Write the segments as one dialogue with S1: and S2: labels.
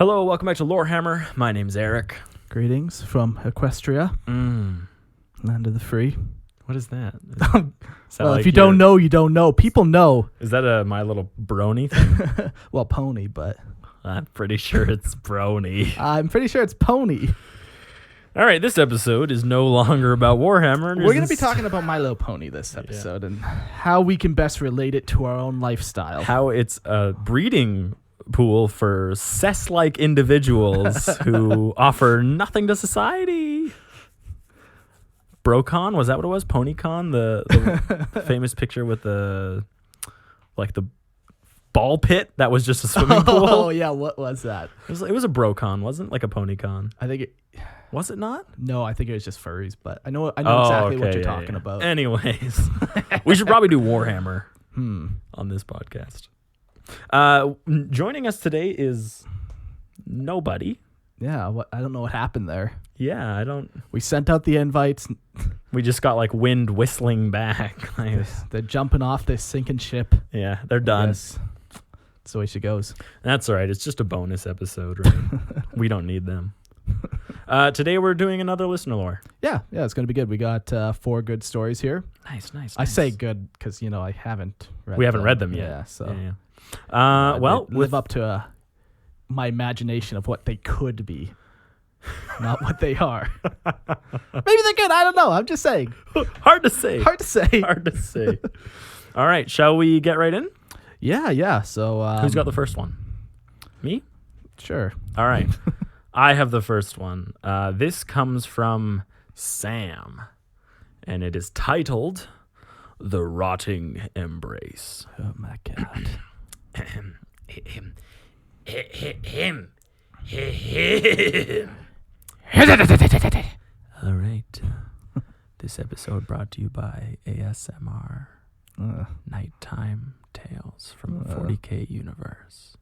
S1: Hello, welcome back to Lorehammer. My name's Eric.
S2: Greetings from Equestria, land of the free.
S1: What is that?
S2: Well, if you don't know, you don't know. People know.
S1: Is that a My Little Brony thing?
S2: Well, pony, but
S1: I'm pretty sure it's brony.
S2: I'm pretty sure it's pony.
S1: All right, this episode is no longer about Warhammer.
S2: We're going to be talking about My Little Pony this episode and how we can best relate it to our own lifestyle.
S1: How it's a breeding pool for cess-like individuals who offer nothing to society. Brocon, was that what it was? PonyCon, the famous picture with the ball pit that was just a swimming pool.
S2: Oh yeah, what was that?
S1: It was a Brocon, wasn't it? Like a PonyCon.
S2: I think it
S1: was it not?
S2: No, I think it was just furries, but I know exactly what you're talking about.
S1: Anyways, we should probably do Warhammer on this podcast. Joining us today is nobody.
S2: Yeah, I don't know what happened there.
S1: Yeah, I don't.
S2: We sent out the invites.
S1: We just got like wind whistling back.
S2: They're jumping off this sinking ship.
S1: Yeah, they're done.
S2: Yes. That's the way she goes.
S1: That's all right. It's just a bonus episode, right? We don't need them. Today we're doing another listener lore.
S2: Yeah, it's going to be good. We got 4 good stories here.
S1: Nice.
S2: I say good because, I haven't read them.
S1: We haven't read them yet.
S2: Yeah, so.
S1: Yeah.
S2: Well, live up to my imagination of what they could be, not what they are. Maybe they're good. I don't know. I'm just saying.
S1: Hard to say.
S2: Hard to say.
S1: All right. Shall we get right in?
S2: Yeah. So
S1: who's got the first one? Me?
S2: Sure.
S1: All right. I have the first one. This comes from Sam, and it is titled "The Rotting Embrace."
S2: Oh my God.
S1: All right. This episode brought to you by ASMR. Nighttime Tales from the 40K universe.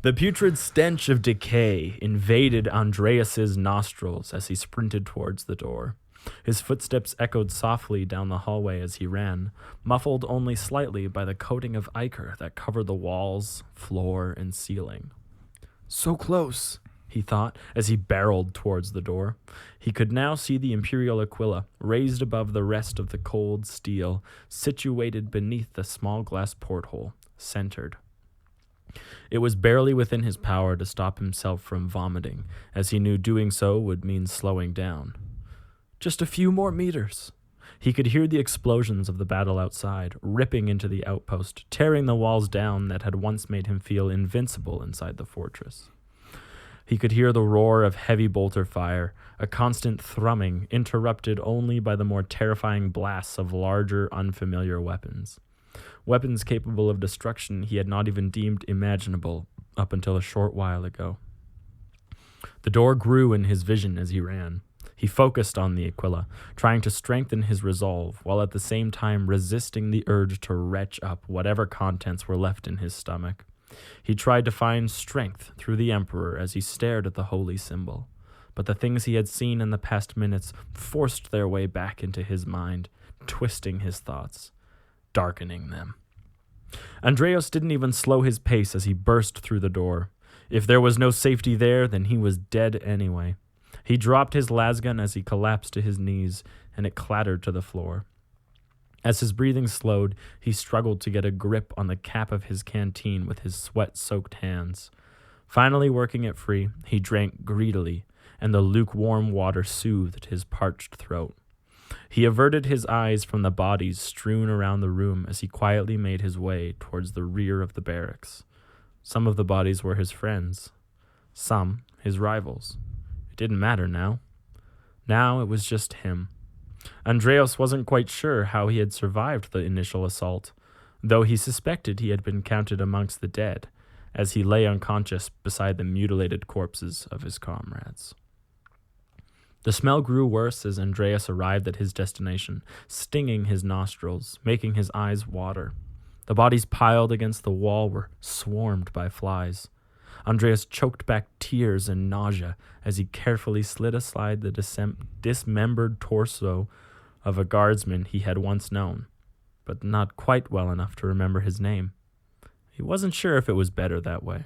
S1: The putrid stench of decay invaded Andreas's nostrils as he sprinted towards the door. His footsteps echoed softly down the hallway as he ran, muffled only slightly by the coating of ichor that covered the walls, floor, and ceiling. So close, he thought, as he barreled towards the door. He could now see the Imperial Aquila, raised above the rest of the cold steel, situated beneath the small glass porthole, centered. It was barely within his power to stop himself from vomiting, as he knew doing so would mean slowing down. Just a few more meters. He could hear the explosions of the battle outside, ripping into the outpost, tearing the walls down that had once made him feel invincible inside the fortress. He could hear the roar of heavy bolter fire, a constant thrumming interrupted only by the more terrifying blasts of larger, unfamiliar weapons. Weapons capable of destruction he had not even deemed imaginable up until a short while ago. The door grew in his vision as he ran. He focused on the Aquila, trying to strengthen his resolve, while at the same time resisting the urge to retch up whatever contents were left in his stomach. He tried to find strength through the Emperor as he stared at the holy symbol, but the things he had seen in the past minutes forced their way back into his mind, twisting his thoughts, darkening them. Andreas didn't even slow his pace as he burst through the door. If there was no safety there, then he was dead anyway. He dropped his lasgun as he collapsed to his knees, and it clattered to the floor. As his breathing slowed, he struggled to get a grip on the cap of his canteen with his sweat-soaked hands. Finally working it free, he drank greedily, and the lukewarm water soothed his parched throat. He averted his eyes from the bodies strewn around the room as he quietly made his way towards the rear of the barracks. Some of the bodies were his friends, some his rivals. It didn't matter now. Now it was just him. Andreas wasn't quite sure how he had survived the initial assault, though he suspected he had been counted amongst the dead, as he lay unconscious beside the mutilated corpses of his comrades. The smell grew worse as Andreas arrived at his destination, stinging his nostrils, making his eyes water. The bodies piled against the wall were swarmed by flies. Andreas choked back tears and nausea as he carefully slid aside the dismembered torso of a guardsman he had once known, but not quite well enough to remember his name. He wasn't sure if it was better that way.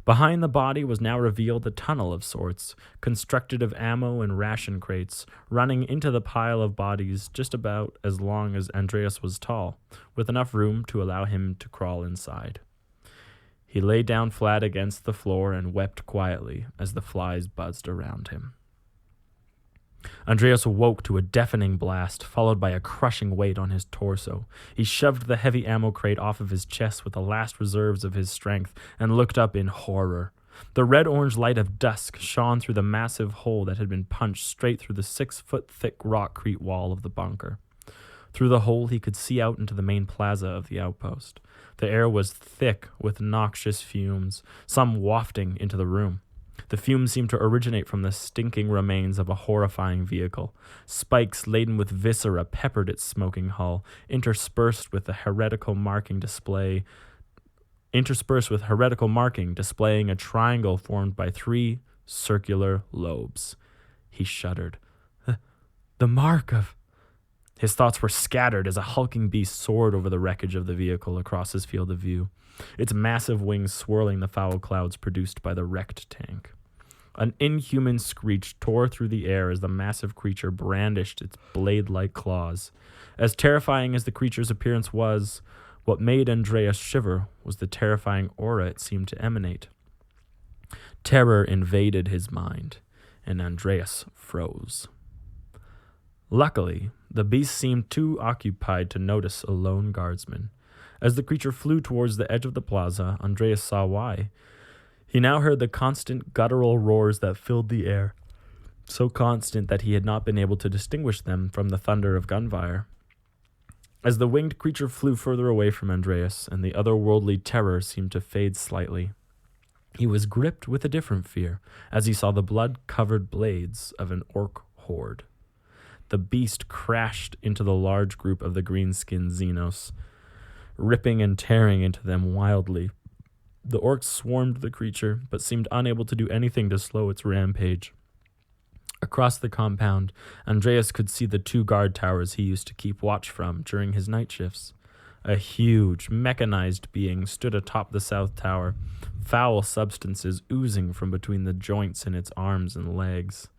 S1: Behind the body was now revealed a tunnel of sorts, constructed of ammo and ration crates, running into the pile of bodies just about as long as Andreas was tall, with enough room to allow him to crawl inside. He lay down flat against the floor and wept quietly as the flies buzzed around him. Andreas awoke to a deafening blast, followed by a crushing weight on his torso. He shoved the heavy ammo crate off of his chest with the last reserves of his strength and looked up in horror. The red-orange light of dusk shone through the massive hole that had been punched straight through the 6-foot-thick rockcrete wall of the bunker. Through the hole he could see out into the main plaza of the outpost. The air was thick with noxious fumes, some wafting into the room. The fumes seemed to originate from the stinking remains of a horrifying vehicle. Spikes laden with viscera peppered its smoking hull, interspersed with heretical marking displaying a triangle formed by 3 circular lobes. He shuddered. The mark of... His thoughts were scattered as a hulking beast soared over the wreckage of the vehicle across his field of view, its massive wings swirling the foul clouds produced by the wrecked tank. An inhuman screech tore through the air as the massive creature brandished its blade-like claws. As terrifying as the creature's appearance was, what made Andreas shiver was the terrifying aura it seemed to emanate. Terror invaded his mind, and Andreas froze. Luckily, the beast seemed too occupied to notice a lone guardsman. As the creature flew towards the edge of the plaza, Andreas saw why. He now heard the constant guttural roars that filled the air, so constant that he had not been able to distinguish them from the thunder of gunfire. As the winged creature flew further away from Andreas, and the otherworldly terror seemed to fade slightly, he was gripped with a different fear as he saw the blood-covered blades of an orc horde. The beast crashed into the large group of the green-skinned Xenos, ripping and tearing into them wildly. The orcs swarmed the creature, but seemed unable to do anything to slow its rampage. Across the compound, Andreas could see the 2 guard towers he used to keep watch from during his night shifts. A huge, mechanized being stood atop the south tower, foul substances oozing from between the joints in its arms and legs.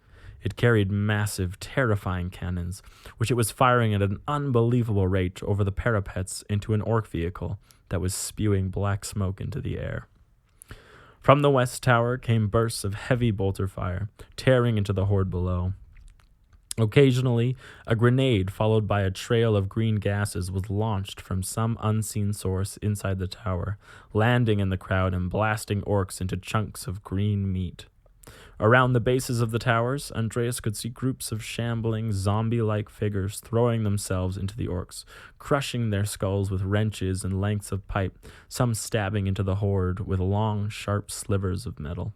S1: It carried massive, terrifying cannons, which it was firing at an unbelievable rate over the parapets into an orc vehicle that was spewing black smoke into the air. From the west tower came bursts of heavy bolter fire, tearing into the horde below. Occasionally, a grenade followed by a trail of green gases was launched from some unseen source inside the tower, landing in the crowd and blasting orcs into chunks of green meat. Around the bases of the towers, Andreas could see groups of shambling, zombie-like figures throwing themselves into the orcs, crushing their skulls with wrenches and lengths of pipe, some stabbing into the horde with long, sharp slivers of metal.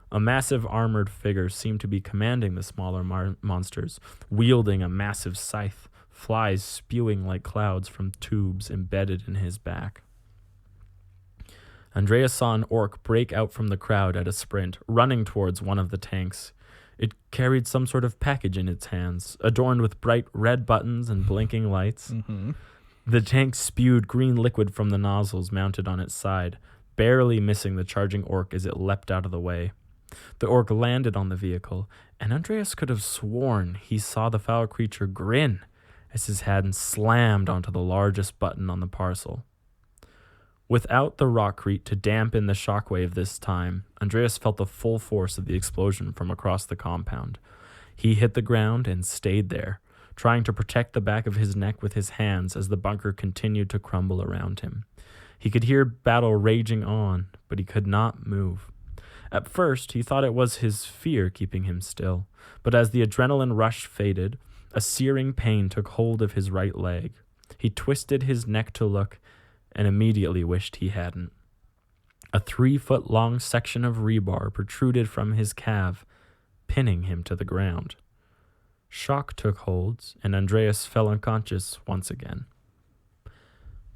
S1: A massive armored figure seemed to be commanding the smaller monsters, wielding a massive scythe, flies spewing like clouds from tubes embedded in his back. Andreas saw an orc break out from the crowd at a sprint, running towards one of the tanks. It carried some sort of package in its hands, adorned with bright red buttons and blinking lights. Mm-hmm. The tank spewed green liquid from the nozzles mounted on its side, barely missing the charging orc as it leapt out of the way. The orc landed on the vehicle, and Andreas could have sworn he saw the foul creature grin as his hand slammed onto the largest button on the parcel. Without the rockcrete to dampen the shockwave this time, Andreas felt the full force of the explosion from across the compound. He hit the ground and stayed there, trying to protect the back of his neck with his hands as the bunker continued to crumble around him. He could hear battle raging on, but he could not move. At first, he thought it was his fear keeping him still, but as the adrenaline rush faded, a searing pain took hold of his right leg. He twisted his neck to look, and immediately wished he hadn't. A 3-foot-long section of rebar protruded from his calf, pinning him to the ground. Shock took hold, and Andreas fell unconscious once again.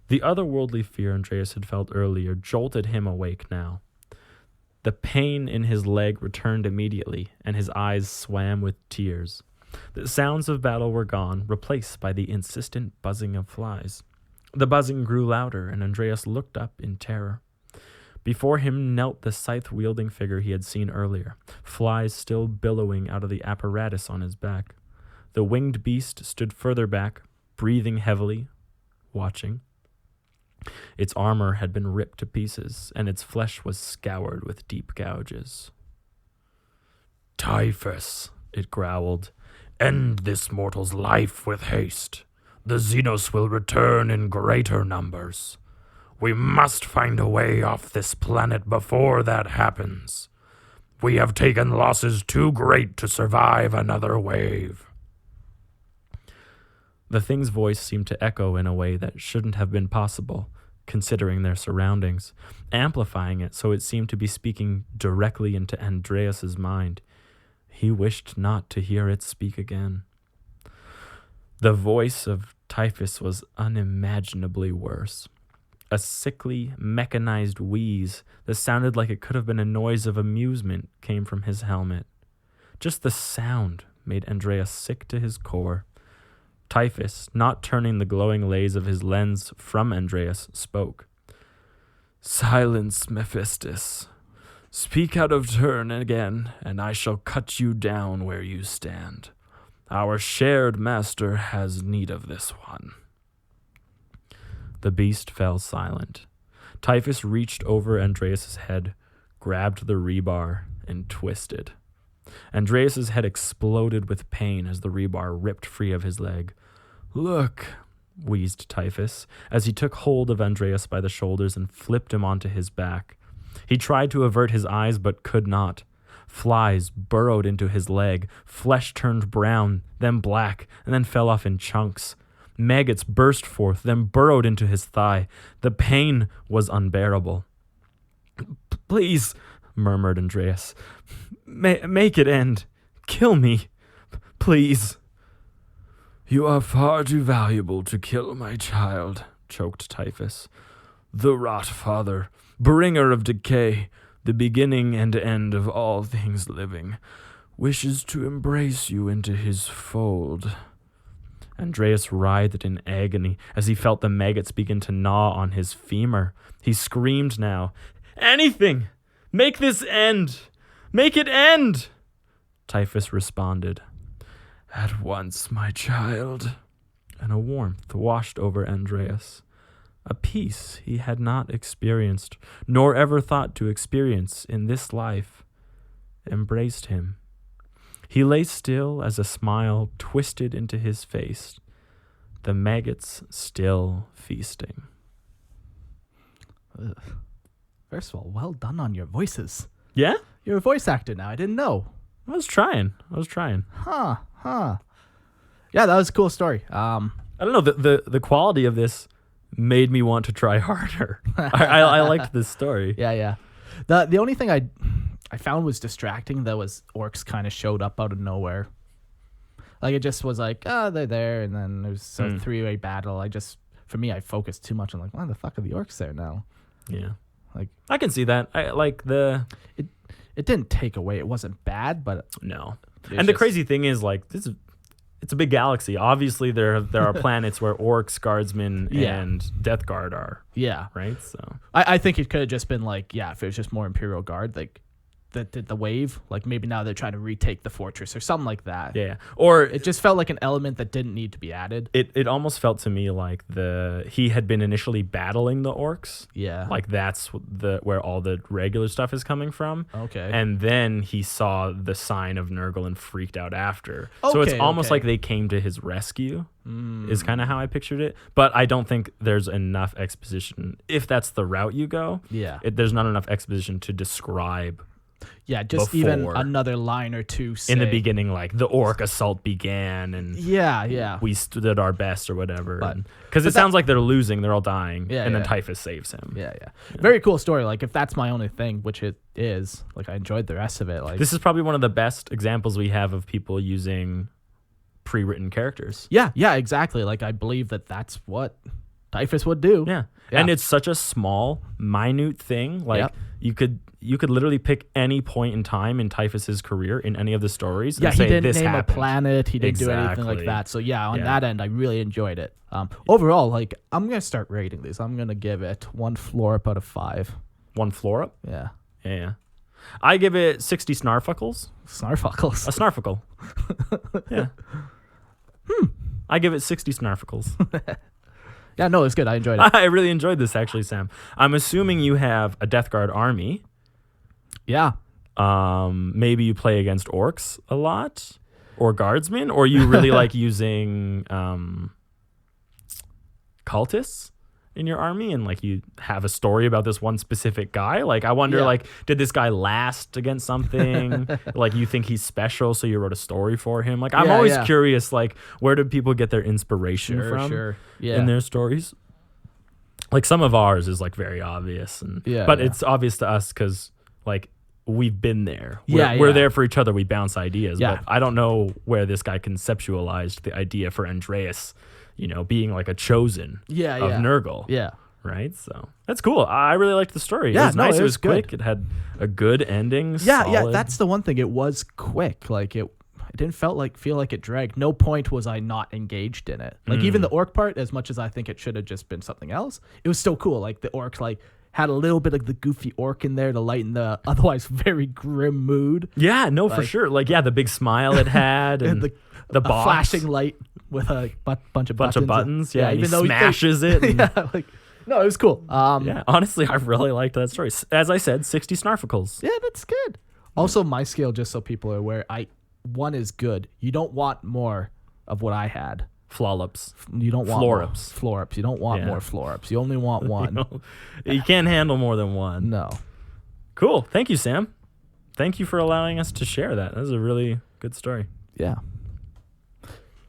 S1: The otherworldly fear Andreas had felt earlier jolted him awake now. The pain in his leg returned immediately, and his eyes swam with tears. The sounds of battle were gone, replaced by the insistent buzzing of flies. The buzzing grew louder, and Andreas looked up in terror. Before him knelt the scythe-wielding figure he had seen earlier, flies still billowing out of the apparatus on his back. The winged beast stood further back, breathing heavily, watching. Its armor had been ripped to pieces, and its flesh was scoured with deep gouges. "Typhus," it growled, "end this mortal's life with haste. The Xenos will return in greater numbers. We must find a way off this planet before that happens. We have taken losses too great to survive another wave." The thing's voice seemed to echo in a way that shouldn't have been possible, considering their surroundings, amplifying it so it seemed to be speaking directly into Andreas's mind. He wished not to hear it speak again. The voice of Typhus was unimaginably worse. A sickly, mechanized wheeze that sounded like it could have been a noise of amusement came from his helmet. Just the sound made Andreas sick to his core. Typhus, not turning the glowing lays of his lens from Andreas, spoke. "Silence, Mephistus. Speak out of turn again, and I shall cut you down where you stand. Our shared master has need of this one." The beast fell silent. Typhus reached over Andreas's head, grabbed the rebar, and twisted. Andreas's head exploded with pain as the rebar ripped free of his leg. "Look," wheezed Typhus, as he took hold of Andreas by the shoulders and flipped him onto his back. He tried to avert his eyes but could not. Flies burrowed into his leg, flesh turned brown, then black, and then fell off in chunks. Maggots burst forth, then burrowed into his thigh. The pain was unbearable. "Please," murmured Andreas, "make it end. Kill me. Please." "You are far too valuable to kill, my child," choked Typhus. "The rot father, bringer of decay, the beginning and end of all things living, wishes to embrace you into his fold." Andreas writhed in agony as he felt the maggots begin to gnaw on his femur. He screamed now, "Anything! Make this end! Make it end!" Typhus responded, "At once, my child." And a warmth washed over Andreas. A peace he had not experienced, nor ever thought to experience in this life, embraced him. He lay still as a smile twisted into his face, the maggots still feasting.
S2: Ugh. First of all, well done on your voices.
S1: Yeah?
S2: You're a voice actor now. I didn't know.
S1: I was trying.
S2: Huh. Yeah, that was a cool story.
S1: I don't know, the quality of this made me want to try harder. I liked this story.
S2: Yeah. The only thing I found was distracting, though, was orcs kind of showed up out of nowhere. Like, it just was like, they're there, and then there's a three-way battle. For me, I focused too much on, like, why the fuck are the orcs there now?
S1: Yeah.
S2: Like,
S1: I can see that. I like the...
S2: It didn't take away. It wasn't bad, but...
S1: No. And the crazy thing is, like, it's a big galaxy. Obviously, there are planets where orcs, guardsmen, and Death Guard are. Yeah. Right? So
S2: I think it could have just been, like, if it was just more Imperial Guard, like... that did the wave, like maybe now they're trying to retake the fortress or something like that.
S1: Yeah. Or
S2: it just felt like an element that didn't need to be added.
S1: It almost felt to me like he had been initially battling the orcs.
S2: Yeah.
S1: Like that's where all the regular stuff is coming from.
S2: Okay.
S1: And then he saw the sign of Nurgle and freaked out after. So it's almost like they came to his rescue. Is kind of how I pictured it. But I don't think there's enough exposition. If that's the route you go, there's not enough exposition to describe.
S2: Yeah, just even another line or two
S1: in the beginning, like the orc assault began, and we stood our best or whatever. Because it sounds like they're losing, they're all dying, and then Typhus saves him.
S2: Yeah. Very cool story. Like if that's my only thing, which it is, like I enjoyed the rest of it. Like
S1: this is probably one of the best examples we have of people using pre-written characters.
S2: Yeah, exactly. Like I believe that's what Typhus would do.
S1: Yeah. And it's such a small, minute thing. Like you could literally pick any point in time in Typhus's career in any of the stories.
S2: Yeah,
S1: and
S2: he
S1: say,
S2: didn't
S1: this
S2: name
S1: happened.
S2: a planet. He didn't do anything like
S1: Exactly.
S2: that. So yeah, on
S1: Yeah.
S2: that end, I really enjoyed it. Overall, like I'm gonna start rating these. I'm gonna give it 1 floor up out of 5.
S1: 1 floor up.
S2: Yeah,
S1: Yeah. I give it 60 snarfuckles.
S2: Snarfuckles.
S1: A snarfuckle. Yeah. I give it 60 snarfuckles.
S2: Yeah, no, it's good. I enjoyed it.
S1: I really enjoyed this, actually, Sam. I'm assuming you have a Death Guard army.
S2: Yeah.
S1: Maybe you play against orcs a lot, or guardsmen, or you really like using cultists in your army, and like you have a story about this one specific guy. Like I wonder,
S2: Yeah.
S1: like, did this guy last against something? Like you think he's special, so you wrote a story for him. Like I'm
S2: Yeah,
S1: always
S2: yeah.
S1: curious, like where do people get their inspiration from
S2: Sure. Yeah.
S1: in their stories? Like some of ours is like very obvious, and
S2: Yeah,
S1: but
S2: yeah.
S1: it's obvious to us because like we've been there.
S2: Yeah,
S1: We're
S2: yeah.
S1: there for each other. We bounce ideas.
S2: Yeah.
S1: But I don't know where this guy conceptualized the idea for Andreas, being like a chosen
S2: Yeah,
S1: of
S2: yeah.
S1: Nurgle.
S2: Yeah.
S1: Right. So that's cool. I really liked the story.
S2: Yeah,
S1: it was
S2: no,
S1: nice.
S2: it
S1: It
S2: was
S1: was quick. It had a good ending.
S2: Yeah,
S1: solid.
S2: that's the one thing. It was quick. Like it didn't feel like it dragged. No point was I not engaged in it. Like even the orc part, as much as I think it should have just been something else, it was still cool. Like the orcs like had a little bit of the goofy orc in there to lighten the otherwise very grim mood.
S1: Yeah, no, for sure. Like, yeah, the big smile it had, and
S2: the
S1: the
S2: a
S1: box,
S2: flashing light with a bunch of buttons.
S1: Yeah, and
S2: even
S1: he
S2: though
S1: smashes it. And,
S2: yeah, like no, it was cool.
S1: yeah, honestly, I really liked that story. As I said, 60 snarfuckles.
S2: Yeah, that's good. Also, my scale, just so people are aware, 1 is good. You don't want more of what I had.
S1: Flollops.
S2: You don't want
S1: Floor-ups.
S2: Floor-ups. You don't want
S1: Yeah.
S2: more floor-ups. You only want one.
S1: You can't handle more than one.
S2: No.
S1: Cool. Thank you, Sam. Thank you for allowing us to share that. That was a really good story.
S2: Yeah.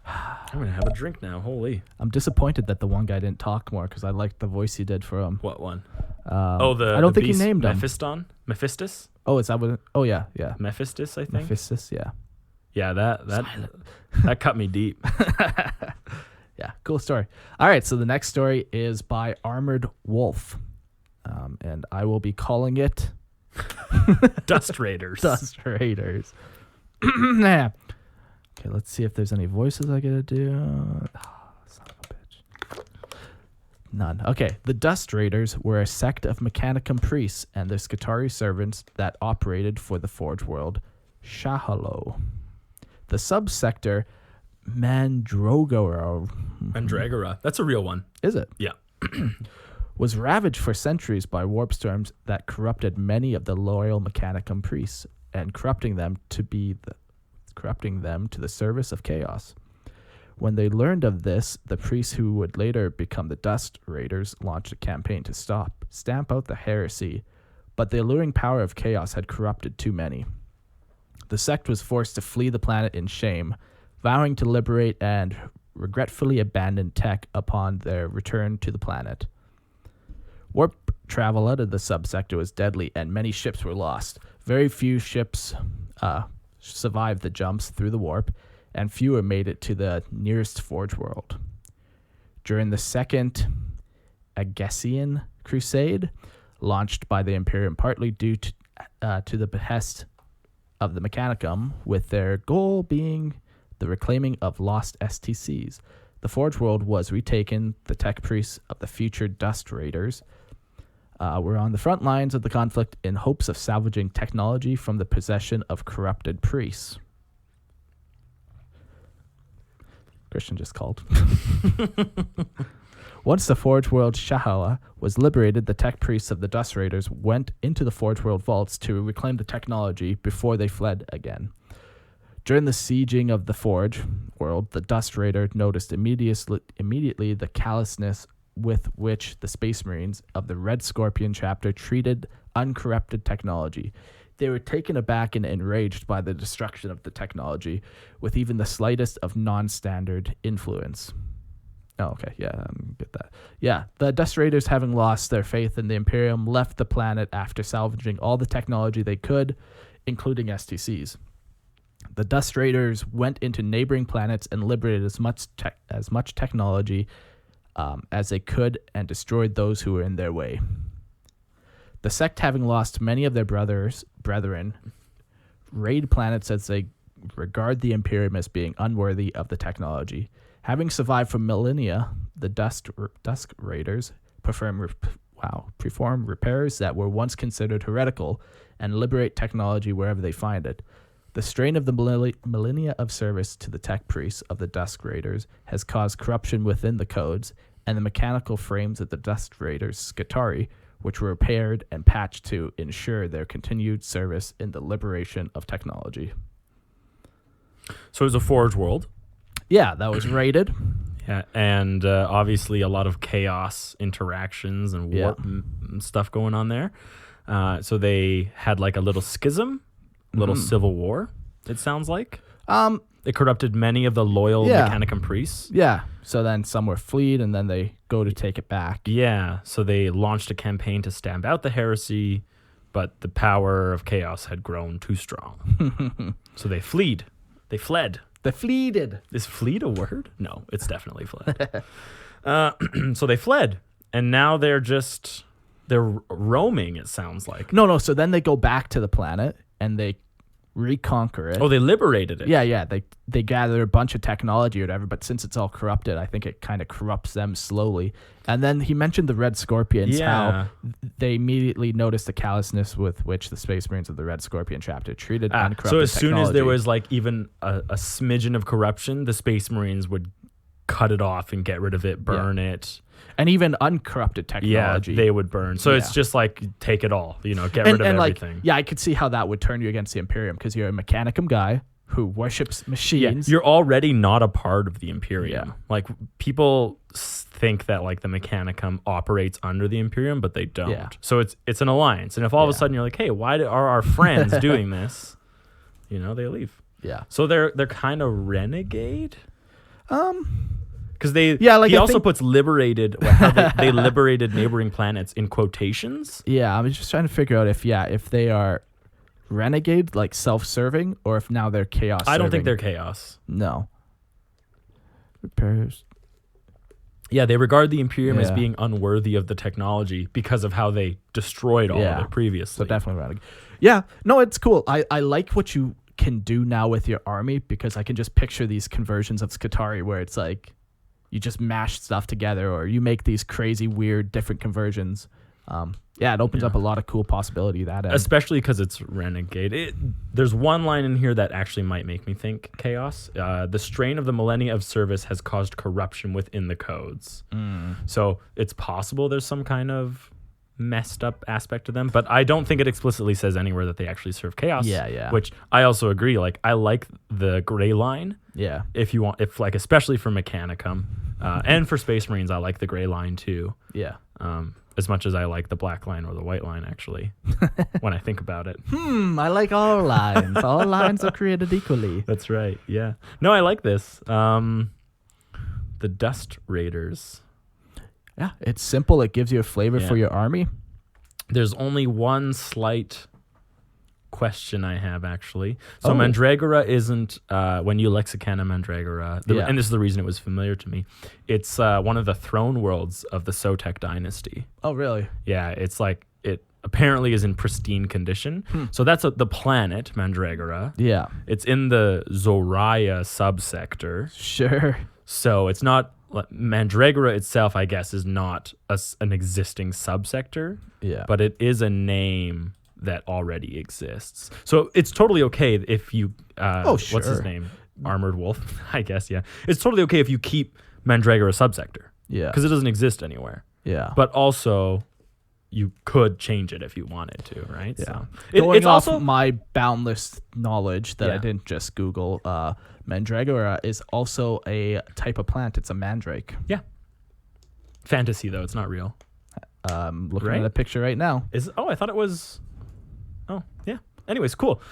S1: I'm going to have a drink now. Holy.
S2: I'm disappointed that the one guy didn't talk more because I liked the voice he did for him.
S1: What one?
S2: I
S1: I
S2: don't think he named him.
S1: Mephistus?
S2: Oh, is that what? Oh, yeah.
S1: Mephistus, I think.
S2: Mephistus, yeah.
S1: Yeah, that cut me deep.
S2: Yeah, cool story. All right, so the next story is by Armored Wolf. And I will be calling it
S1: Dust Raiders.
S2: Dust Raiders. Yeah. Okay, let's see if there's any voices I gotta do. Son of a bitch. None. Okay. The Dust Raiders were a sect of Mechanicum priests and their Skitarii servants that operated for the Forge World Shahalo. The subsector Mandragora.
S1: Mandragora. That's a real one.
S2: Is it?
S1: Yeah.
S2: Was ravaged for centuries by warp storms that corrupted many of the loyal Mechanicum priests and corrupting them to the service of chaos. When they learned of this, the priests who would later become the Dust Raiders launched a campaign to stamp out the heresy, but the alluring power of chaos had corrupted too many. The sect was forced to flee the planet in shame, vowing to liberate and regretfully abandon tech upon their return to the planet. Warp travel out of the subsector was deadly, and many ships were lost. Very few ships survived the jumps through the warp, and fewer made it to the nearest Forge World. During the Second Agesian Crusade, launched by the Imperium partly due to the behest of the Mechanicum, with their goal being the reclaiming of lost STCs, the Forge World was retaken. The tech priests of the future Dust Raiders were on the front lines of the conflict in hopes of salvaging technology from the possession of corrupted priests. Christian just called. Once the Forge World Shahala was liberated, the tech priests of the Dust Raiders went into the Forge World vaults to reclaim the technology before they fled again. During the sieging of the Forge World, the Dust Raider noticed immediately the callousness with which the Space Marines of the Red Scorpion chapter treated uncorrupted technology. They were taken aback and enraged by the destruction of the technology, with even the slightest of non-standard influence. Oh, okay, yeah, I get that. Yeah, the Dust Raiders, having lost their faith in the Imperium, left the planet after salvaging all the technology they could, including STCs. The Dust Raiders went into neighboring planets and liberated as much technology as they could and destroyed those who were in their way. The sect, having lost many of their brethren, raid planets as they regard the Imperium as being unworthy of the technology. Having survived for millennia, the Dusk Raiders perform repairs that were once considered heretical and liberate technology wherever they find it. The strain of the millennia of service to the tech priests of the Dusk Raiders has caused corruption within the codes, and the mechanical frames of the Dusk Raiders' Skitarii, which were repaired and patched to ensure their continued service in the liberation of technology.
S1: So it was a Forge world.
S2: Yeah, that was raided.
S1: Yeah, and obviously a lot of chaos interactions and warp and stuff going on there. So they had like a little schism, little civil war, it sounds like. It corrupted many of the loyal Mechanicum priests.
S2: Yeah, so then some were fleed, and then they go to take it back.
S1: Yeah, so they launched a campaign to stamp out the heresy, but the power of chaos had grown too strong. So they fled. They fled.
S2: They fleeded.
S1: Is fleed a word? No, it's definitely fled. So they fled, and now they're roaming, it sounds like.
S2: No, so then they go back to the planet, and they reconquer it.
S1: Oh, they liberated it.
S2: Yeah, they gather a bunch of technology or whatever, but since it's all corrupted, I think it kind of corrupts them slowly. And then he mentioned the Red Scorpions, how they immediately noticed the callousness with which the Space Marines of the Red Scorpion chapter treated uncorrupted technology.
S1: So as soon as there was like even a smidgen of corruption, the Space Marines would cut it off and get rid of it, burn it.
S2: And even uncorrupted technology.
S1: Yeah, they would burn. So it's just like, take it all, get rid of everything.
S2: Like, I could see how that would turn you against the Imperium, because you're a Mechanicum guy who worships machines.
S1: Yeah, you're already not a part of the Imperium. Yeah. Like, people think that like the Mechanicum operates under the Imperium, but they don't. Yeah. So it's an alliance. And if all of a sudden you're like, hey, why are our friends doing this? They leave.
S2: Yeah.
S1: So they're kind of renegade? Because he also puts liberated, how they liberated neighboring planets in quotations.
S2: Yeah, I was just trying to figure out if they are renegade, like self-serving, or if now they're chaos.
S1: I don't think they're chaos.
S2: No. Repairs.
S1: Yeah, they regard the Imperium as being unworthy of the technology because of how they destroyed all of it previously.
S2: So definitely renegade. Yeah, no, it's cool. I like what you can do now with your army, because I can just picture these conversions of Skitarii where it's like, you just mash stuff together, or you make these crazy, weird, different conversions. It opens up a lot of cool possibility that end.
S1: Especially because it's renegade. There's one line in here that actually might make me think chaos. The strain of the millennia of service has caused corruption within the codes. So it's possible there's some kind of messed up aspect to them, but I don't think it explicitly says anywhere that they actually serve chaos.
S2: Yeah.
S1: Which I also agree. Like, I like the gray line.
S2: Yeah.
S1: If especially for Mechanicum, and for Space Marines, I like the gray line too.
S2: Yeah.
S1: As much as I like the black line or the white line, actually, when I think about it.
S2: I like all lines. All lines are created equally.
S1: That's right. Yeah. No, I like this. The Dust Raiders.
S2: Yeah, it's simple. It gives you a flavor for your army.
S1: There's only one slight question I have, actually. So Mandragora isn't, when you lexicana Mandragora, and this is the reason it was familiar to me, it's one of the throne worlds of the Sotek dynasty.
S2: Oh, really?
S1: Yeah, it's like, it apparently is in pristine condition. So that's the planet, Mandragora.
S2: Yeah.
S1: It's in the Zoraya subsector.
S2: Sure.
S1: So it's not... Mandragora itself, I guess, is not an existing subsector, but it is a name that already exists. So it's totally okay if you, what's his name? Armored Wolf, I guess, yeah. It's totally okay if you keep Mandragora subsector.
S2: Yeah.
S1: Because it doesn't exist anywhere.
S2: Yeah.
S1: But also, you could change it if you wanted to, right?
S2: Yeah.
S1: So
S2: it's also my boundless knowledge that I didn't just Google, Mandragora is also a type of plant. It's a mandrake.
S1: Yeah. Fantasy, though. It's not real.
S2: Looking at a picture right now.
S1: I thought it was... Oh, yeah. Anyways, cool.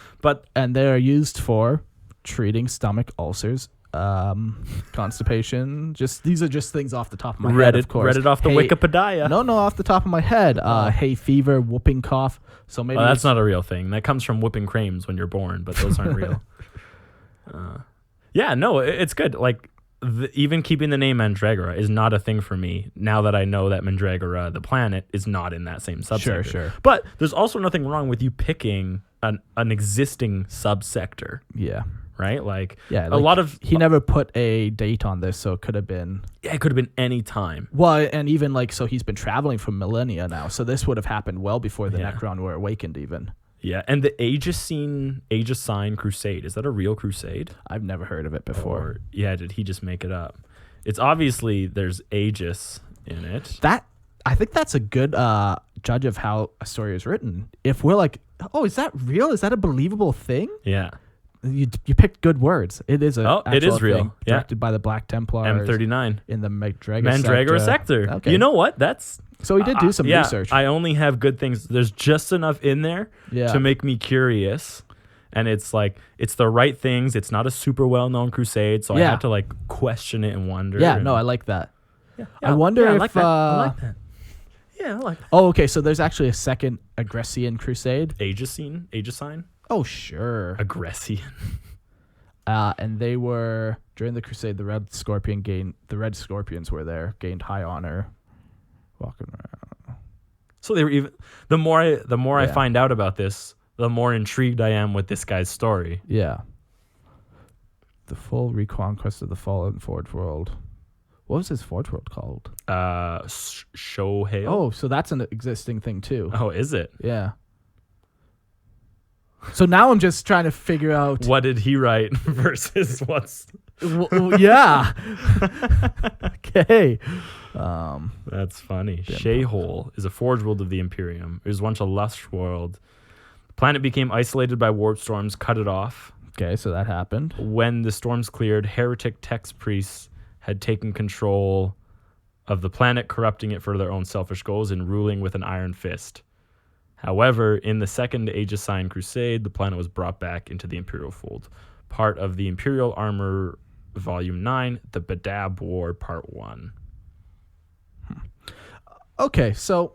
S2: And they are used for treating stomach ulcers, constipation. These are just things off the top of my head, of course.
S1: Read it off the Wikipedia.
S2: No, off the top of my head. Hay fever, whooping cough. So maybe
S1: that's not a real thing. That comes from whooping creams when you're born, but those aren't real. Yeah, no, it's good. Like, even keeping the name Mandragora is not a thing for me now that I know that Mandragora, the planet, is not in that same subsector.
S2: Sure.
S1: But there's also nothing wrong with you picking an existing subsector,
S2: Yeah.
S1: right? Like,
S2: Yeah.
S1: a lot of...
S2: He never put a date on this, so it could have been...
S1: Yeah, it could have been any time.
S2: Well, and even like, so he's been traveling for millennia now, so this would have happened well before the
S1: Yeah.
S2: Necron were awakened even.
S1: Yeah, and the Aegis Sign Crusade, is that a real crusade?
S2: I've never heard of it before.
S1: Or, yeah, did he just make it up? It's obviously, there's Aegis in it.
S2: I think that's a good judge of how a story is written. If we're like, oh, is that real? Is that a believable thing?
S1: Yeah.
S2: You picked good words. It is a
S1: it is real.
S2: thing,
S1: Yeah.
S2: directed by the Black Templars.
S1: M39.
S2: In the
S1: Mandragora sector.
S2: Okay.
S1: You know what? That's...
S2: So he did do some research.
S1: I only have good things. There's just enough in there to make me curious. And it's like, it's the right things. It's not a super well-known crusade, so I had to like question it and wonder.
S2: Yeah, no, I like that.
S1: Yeah,
S2: I wonder if...
S1: I like that. I like that. Yeah, I like that.
S2: Oh, okay, so there's actually a second Aggressian crusade.
S1: Aegis sign?
S2: Oh, sure.
S1: Aggressian.
S2: And they were, during the crusade, the Red Scorpions were there, gained high honor. Walking around.
S1: So they were even... The more I find out about this, the more intrigued I am with this guy's story.
S2: Yeah. The full reconquest of the fallen Forge World. What was his Forge World called?
S1: Shohale.
S2: Oh, so that's an existing thing too.
S1: Oh, is it?
S2: Yeah. So now I'm just trying to figure out...
S1: What did he write versus what's...
S2: yeah. Okay.
S1: That's funny. Shayhole is a forge world of the Imperium. It was once a lush world. The planet became isolated by warp storms, cut it off.
S2: Okay, so that happened.
S1: When the storms cleared, heretic text priests had taken control of the planet, corrupting it for their own selfish goals and ruling with an iron fist. However, in the Second Aegis Sign Crusade, the planet was brought back into the Imperial fold. Part of the Imperial Armor Volume 9, the Badab War Part 1.
S2: Okay, so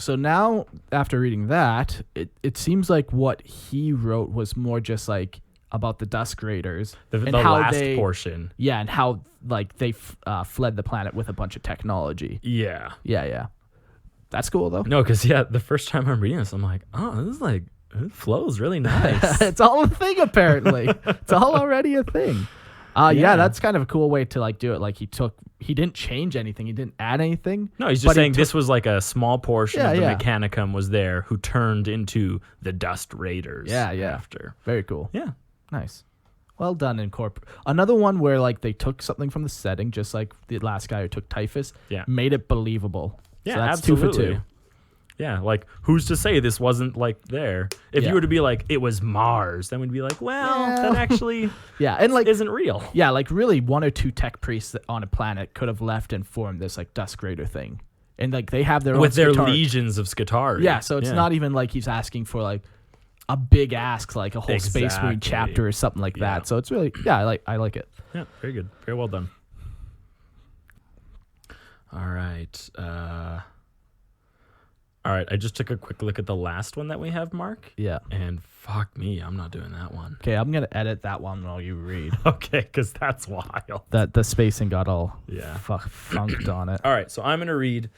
S2: now after reading that, it seems like what he wrote was more just like about the Dusk Raiders.
S1: The
S2: how
S1: last portion.
S2: Yeah, and how like they fled the planet with a bunch of technology.
S1: Yeah.
S2: Yeah. That's cool though.
S1: No, because the first time I'm reading this, I'm like, oh, this is like, it flows really nice.
S2: It's all a thing apparently. It's all already a thing. Yeah, that's kind of a cool way to like do it. Like he didn't change anything. He didn't add anything.
S1: No, he's just saying this was like a small portion of the Mechanicum was there who turned into the Dust Raiders.
S2: Yeah.
S1: After.
S2: Very cool.
S1: Yeah.
S2: Nice. Well done, Another one where like they took something from the setting, just like the last guy who took Typhus.
S1: Yeah.
S2: Made it believable.
S1: Yeah,
S2: so that's
S1: absolutely.
S2: 2 for 2.
S1: Yeah, like who's to say this wasn't like there? If you were to be like it was Mars, then we'd be like, well, that actually
S2: and like
S1: isn't real.
S2: Yeah, like really 1 or 2 tech priests on a planet could have left and formed this like Dusk Raider thing. And like they have their own
S1: with their legions of Skitarii.
S2: Yeah, so it's not even like he's asking for like a big ask, like a whole Space Marine chapter or something like that. So it's really I like it.
S1: Yeah, very good. Very well done. All right. I just took a quick look at the last one that we have, Mark.
S2: Yeah.
S1: And fuck me, I'm not doing that one.
S2: Okay, I'm going to edit that one while you read.
S1: Okay, because that's wild.
S2: That the spacing got all funked on it.
S1: All right, so I'm going to read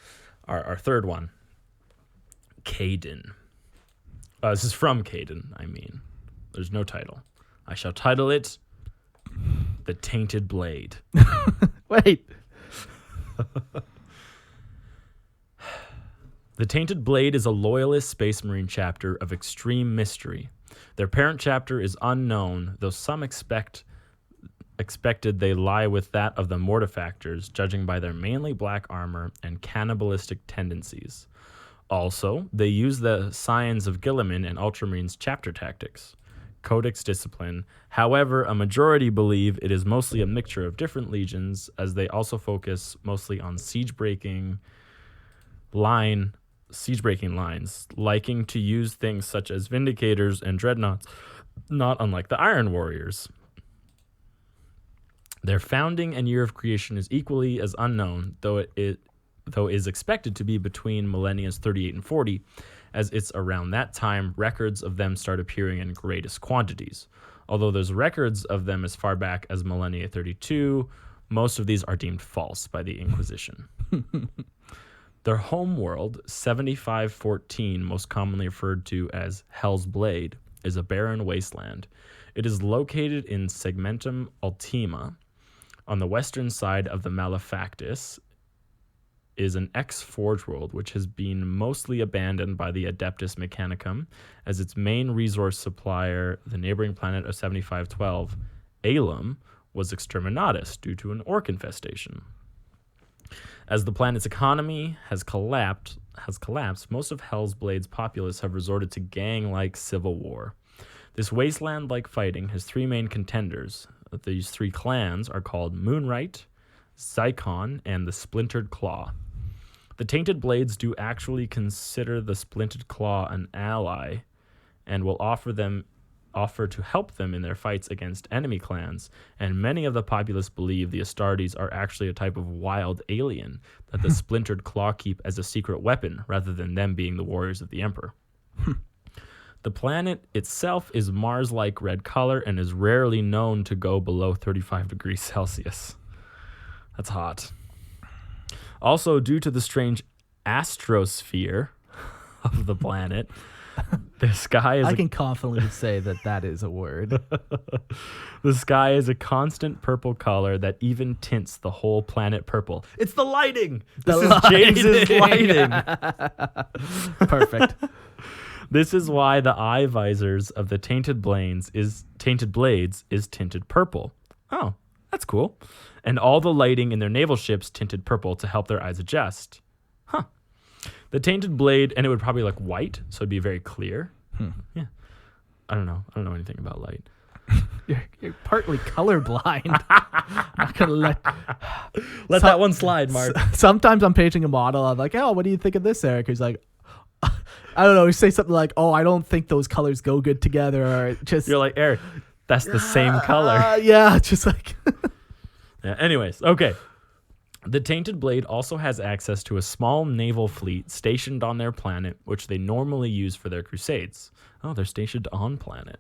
S1: our third one. Kayden. This is from Kayden, I mean. There's no title. I shall title it The Tainted Blade.
S2: Wait.
S1: The Tainted Blade is a loyalist Space Marine chapter of extreme mystery. Their parent chapter is unknown, though some expected they lie with that of the Mortifactors, judging by their mainly black armor and cannibalistic tendencies. Also, they use the Scions of Guilliman and Ultramarines chapter tactics, Codex discipline. However, a majority believe it is mostly a mixture of different legions, as they also focus mostly on siege-breaking lines, liking to use things such as Vindicators and Dreadnoughts, not unlike the Iron Warriors. Their founding and year of creation is equally as unknown, though is expected to be between millennias 38 and 40, as it's around that time records of them start appearing in greatest quantities. Although there's records of them as far back as millennia 32, most of these are deemed false by the Inquisition. Their homeworld, 7514, most commonly referred to as Hell's Blade, is a barren wasteland. It is located in Segmentum Ultima. On the western side of the Malefactus is an ex-Forge world, which has been mostly abandoned by the Adeptus Mechanicum, as its main resource supplier, the neighboring planet of 7512, Alum, was exterminatus due to an orc infestation. As the planet's economy has collapsed, most of Hell's Blade's populace have resorted to gang-like civil war. This wasteland-like fighting has three main contenders. These three clans are called Moonright, Zycon, and the Splintered Claw. The Tainted Blades do actually consider the Splintered Claw an ally and will offer to help them in their fights against enemy clans, and many of the populace believe the Astartes are actually a type of wild alien that the Splintered Claw keep as a secret weapon rather than them being the warriors of the Emperor. The planet itself is Mars-like red color and is rarely known to go below 35 degrees Celsius. That's hot. Also, due to the strange astrosphere of the planet, the sky is...
S2: I can confidently say that is a word.
S1: The sky is a constant purple color that even tints the whole planet purple. It's the lighting! This is James's lighting!
S2: Perfect.
S1: This is why the eye visors of the Tainted Blades is tinted purple. Oh, that's cool. And all the lighting in their naval ships tinted purple to help their eyes adjust. Huh. The Tainted Blade, and it would probably look white, so it'd be very clear. Yeah. I don't know anything about light.
S2: You're partly colorblind. I'm not gonna
S1: let that one slide, Mark.
S2: Sometimes I'm paging a model. I'm like, oh, what do you think of this, Eric? He's like, I don't know. You say something like, oh, I don't think those colors go good together, or just
S1: you're like, Eric, that's the same color.
S2: Yeah, just like.
S1: Yeah. Anyways, okay. The Tainted Blade also has access to a small naval fleet stationed on their planet, which they normally use for their crusades. Oh, they're stationed on planet.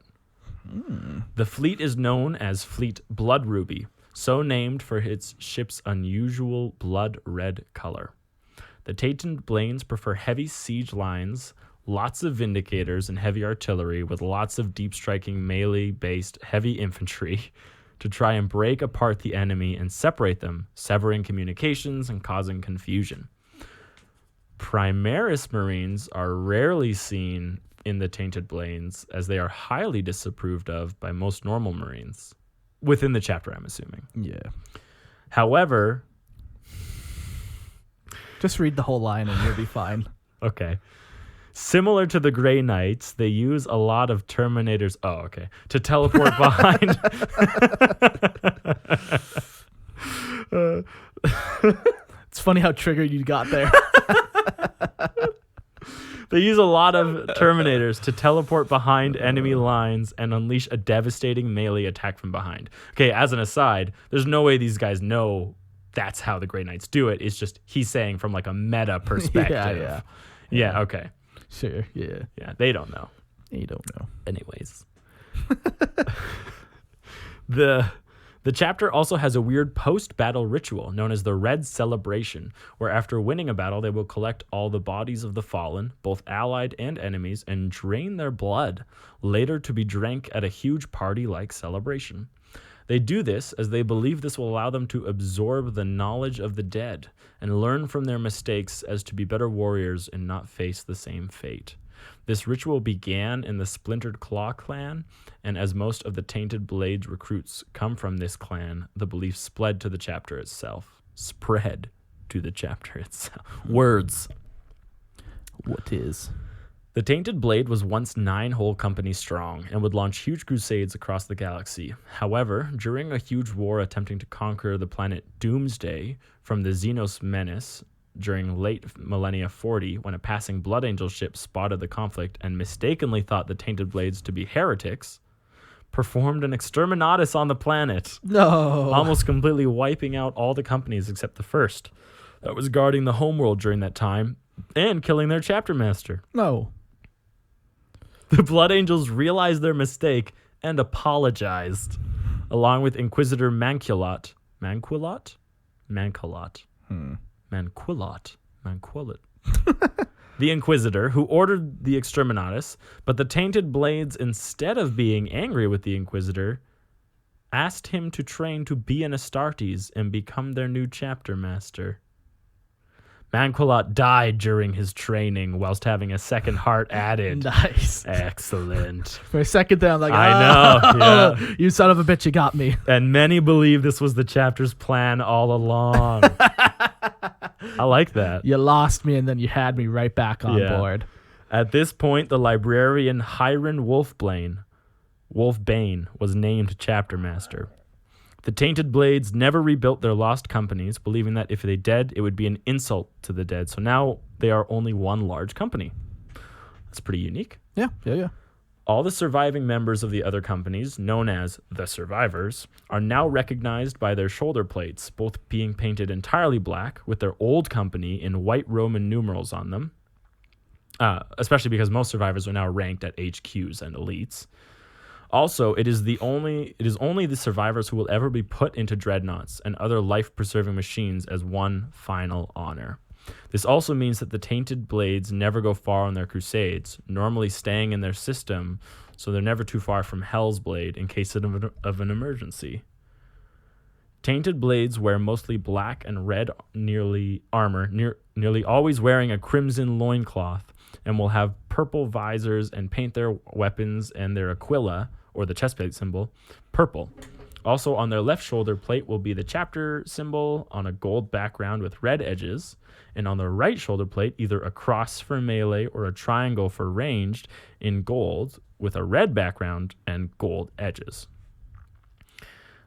S1: The fleet is known as Fleet Blood Ruby, so named for its ship's unusual blood red color. The Tainted Blades prefer heavy siege lines, lots of Vindicators and heavy artillery, with lots of deep-striking melee-based heavy infantry to try and break apart the enemy and separate them, severing communications and causing confusion. Primaris Marines are rarely seen in the Tainted Blades, as they are highly disapproved of by most normal Marines. Within the chapter, I'm assuming.
S2: Yeah.
S1: However...
S2: Just read the whole line and you'll be fine.
S1: Okay. Similar to the Grey Knights, they use a lot of Terminators... Oh, okay. To teleport behind...
S2: It's funny how triggered you got there.
S1: They use a lot of Terminators to teleport behind enemy lines and unleash a devastating melee attack from behind. Okay, as an aside, there's no way these guys know that's how the Grey Knights do it. It's just he's saying from like a meta perspective. Yeah, okay.
S2: Sure, yeah.
S1: Yeah, they don't know.
S2: You don't know.
S1: Anyways. The chapter also has a weird post-battle ritual known as the Red Celebration, where after winning a battle, they will collect all the bodies of the fallen, both allied and enemies, and drain their blood, later to be drank at a huge party-like celebration. They do this as they believe this will allow them to absorb the knowledge of the dead and learn from their mistakes as to be better warriors and not face the same fate. This ritual began in the Splintered Claw clan, and as most of the Tainted Blades recruits come from this clan, the belief spread to the chapter itself. Words.
S2: What is?
S1: The Tainted Blade was once 9 whole companies strong and would launch huge crusades across the galaxy. However, during a huge war attempting to conquer the planet Doomsday from the Xenos menace, during late millennia 40, when a passing Blood Angel ship spotted the conflict and mistakenly thought the Tainted Blades to be heretics, performed an exterminatus on the planet.
S2: No.
S1: Almost completely wiping out all the companies except the first that was guarding the homeworld during that time and killing their chapter master.
S2: No.
S1: The Blood Angels realized their mistake and apologized, along with Inquisitor Manquilot. Manquilot? Manquilot. Manquilot. Manquilot. The Inquisitor, who ordered the Exterminatus, but the Tainted Blades, instead of being angry with the Inquisitor, asked him to train to be an Astartes and become their new chapter master. Manquilot died during his training whilst having a second heart added.
S2: Nice.
S1: Excellent.
S2: For a second there, I'm like,
S1: I know, yeah.
S2: You son of a bitch, you got me.
S1: And many believe this was the chapter's plan all along. I like that.
S2: You lost me, and then you had me right back on board.
S1: At this point, the librarian Hiron Wolfbane was named chapter master. The Tainted Blades never rebuilt their lost companies, believing that if they dead, it would be an insult to the dead. So now they are only one large company. That's pretty unique.
S2: Yeah.
S1: All the surviving members of the other companies, known as the Survivors, are now recognized by their shoulder plates, both being painted entirely black with their old company in white Roman numerals on them, especially because most survivors are now ranked at HQs and elites. Also, it is only the survivors who will ever be put into dreadnoughts and other life-preserving machines as one final honor. This also means that the Tainted Blades never go far on their crusades, normally staying in their system, so they're never too far from Hell's Blade in case of an emergency. Tainted Blades wear mostly black and red nearly always wearing a crimson loincloth, and will have purple visors and paint their weapons and their aquila, or the chestplate symbol, purple. Also on their left shoulder plate will be the chapter symbol on a gold background with red edges, and on the right shoulder plate either a cross for melee or a triangle for ranged in gold with a red background and gold edges.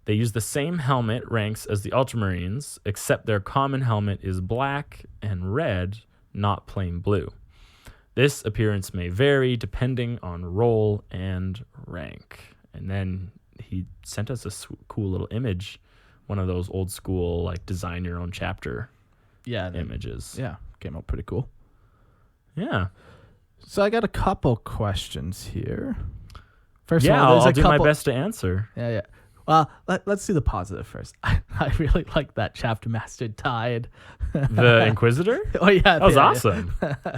S1: They use the same helmet ranks as the Ultramarines, except their common helmet is black and red, not plain blue. This appearance may vary depending on role and rank. And then he sent us a cool little image, one of those old school like design your own chapter images.
S2: Yeah, came out pretty cool.
S1: Yeah.
S2: So I got a couple questions here. First
S1: of all, I'll do my best to answer.
S2: Yeah. Well, let's do the positive first. I really like that chapter master tied.
S1: The Inquisitor?
S2: Oh, yeah.
S1: That was awesome.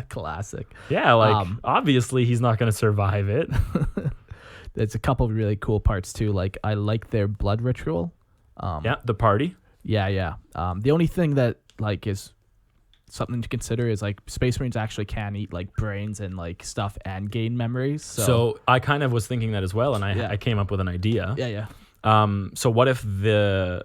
S2: Classic.
S1: Yeah, obviously he's not going to survive it.
S2: There's a couple of really cool parts, too. Like, I like their blood ritual.
S1: The party.
S2: Yeah. The only thing that, like, is something to consider is, like, Space Marines actually can eat, like, brains and, like, stuff and gain memories.
S1: So I kind of was thinking that as well, and I came up with an idea.
S2: Yeah.
S1: So what if the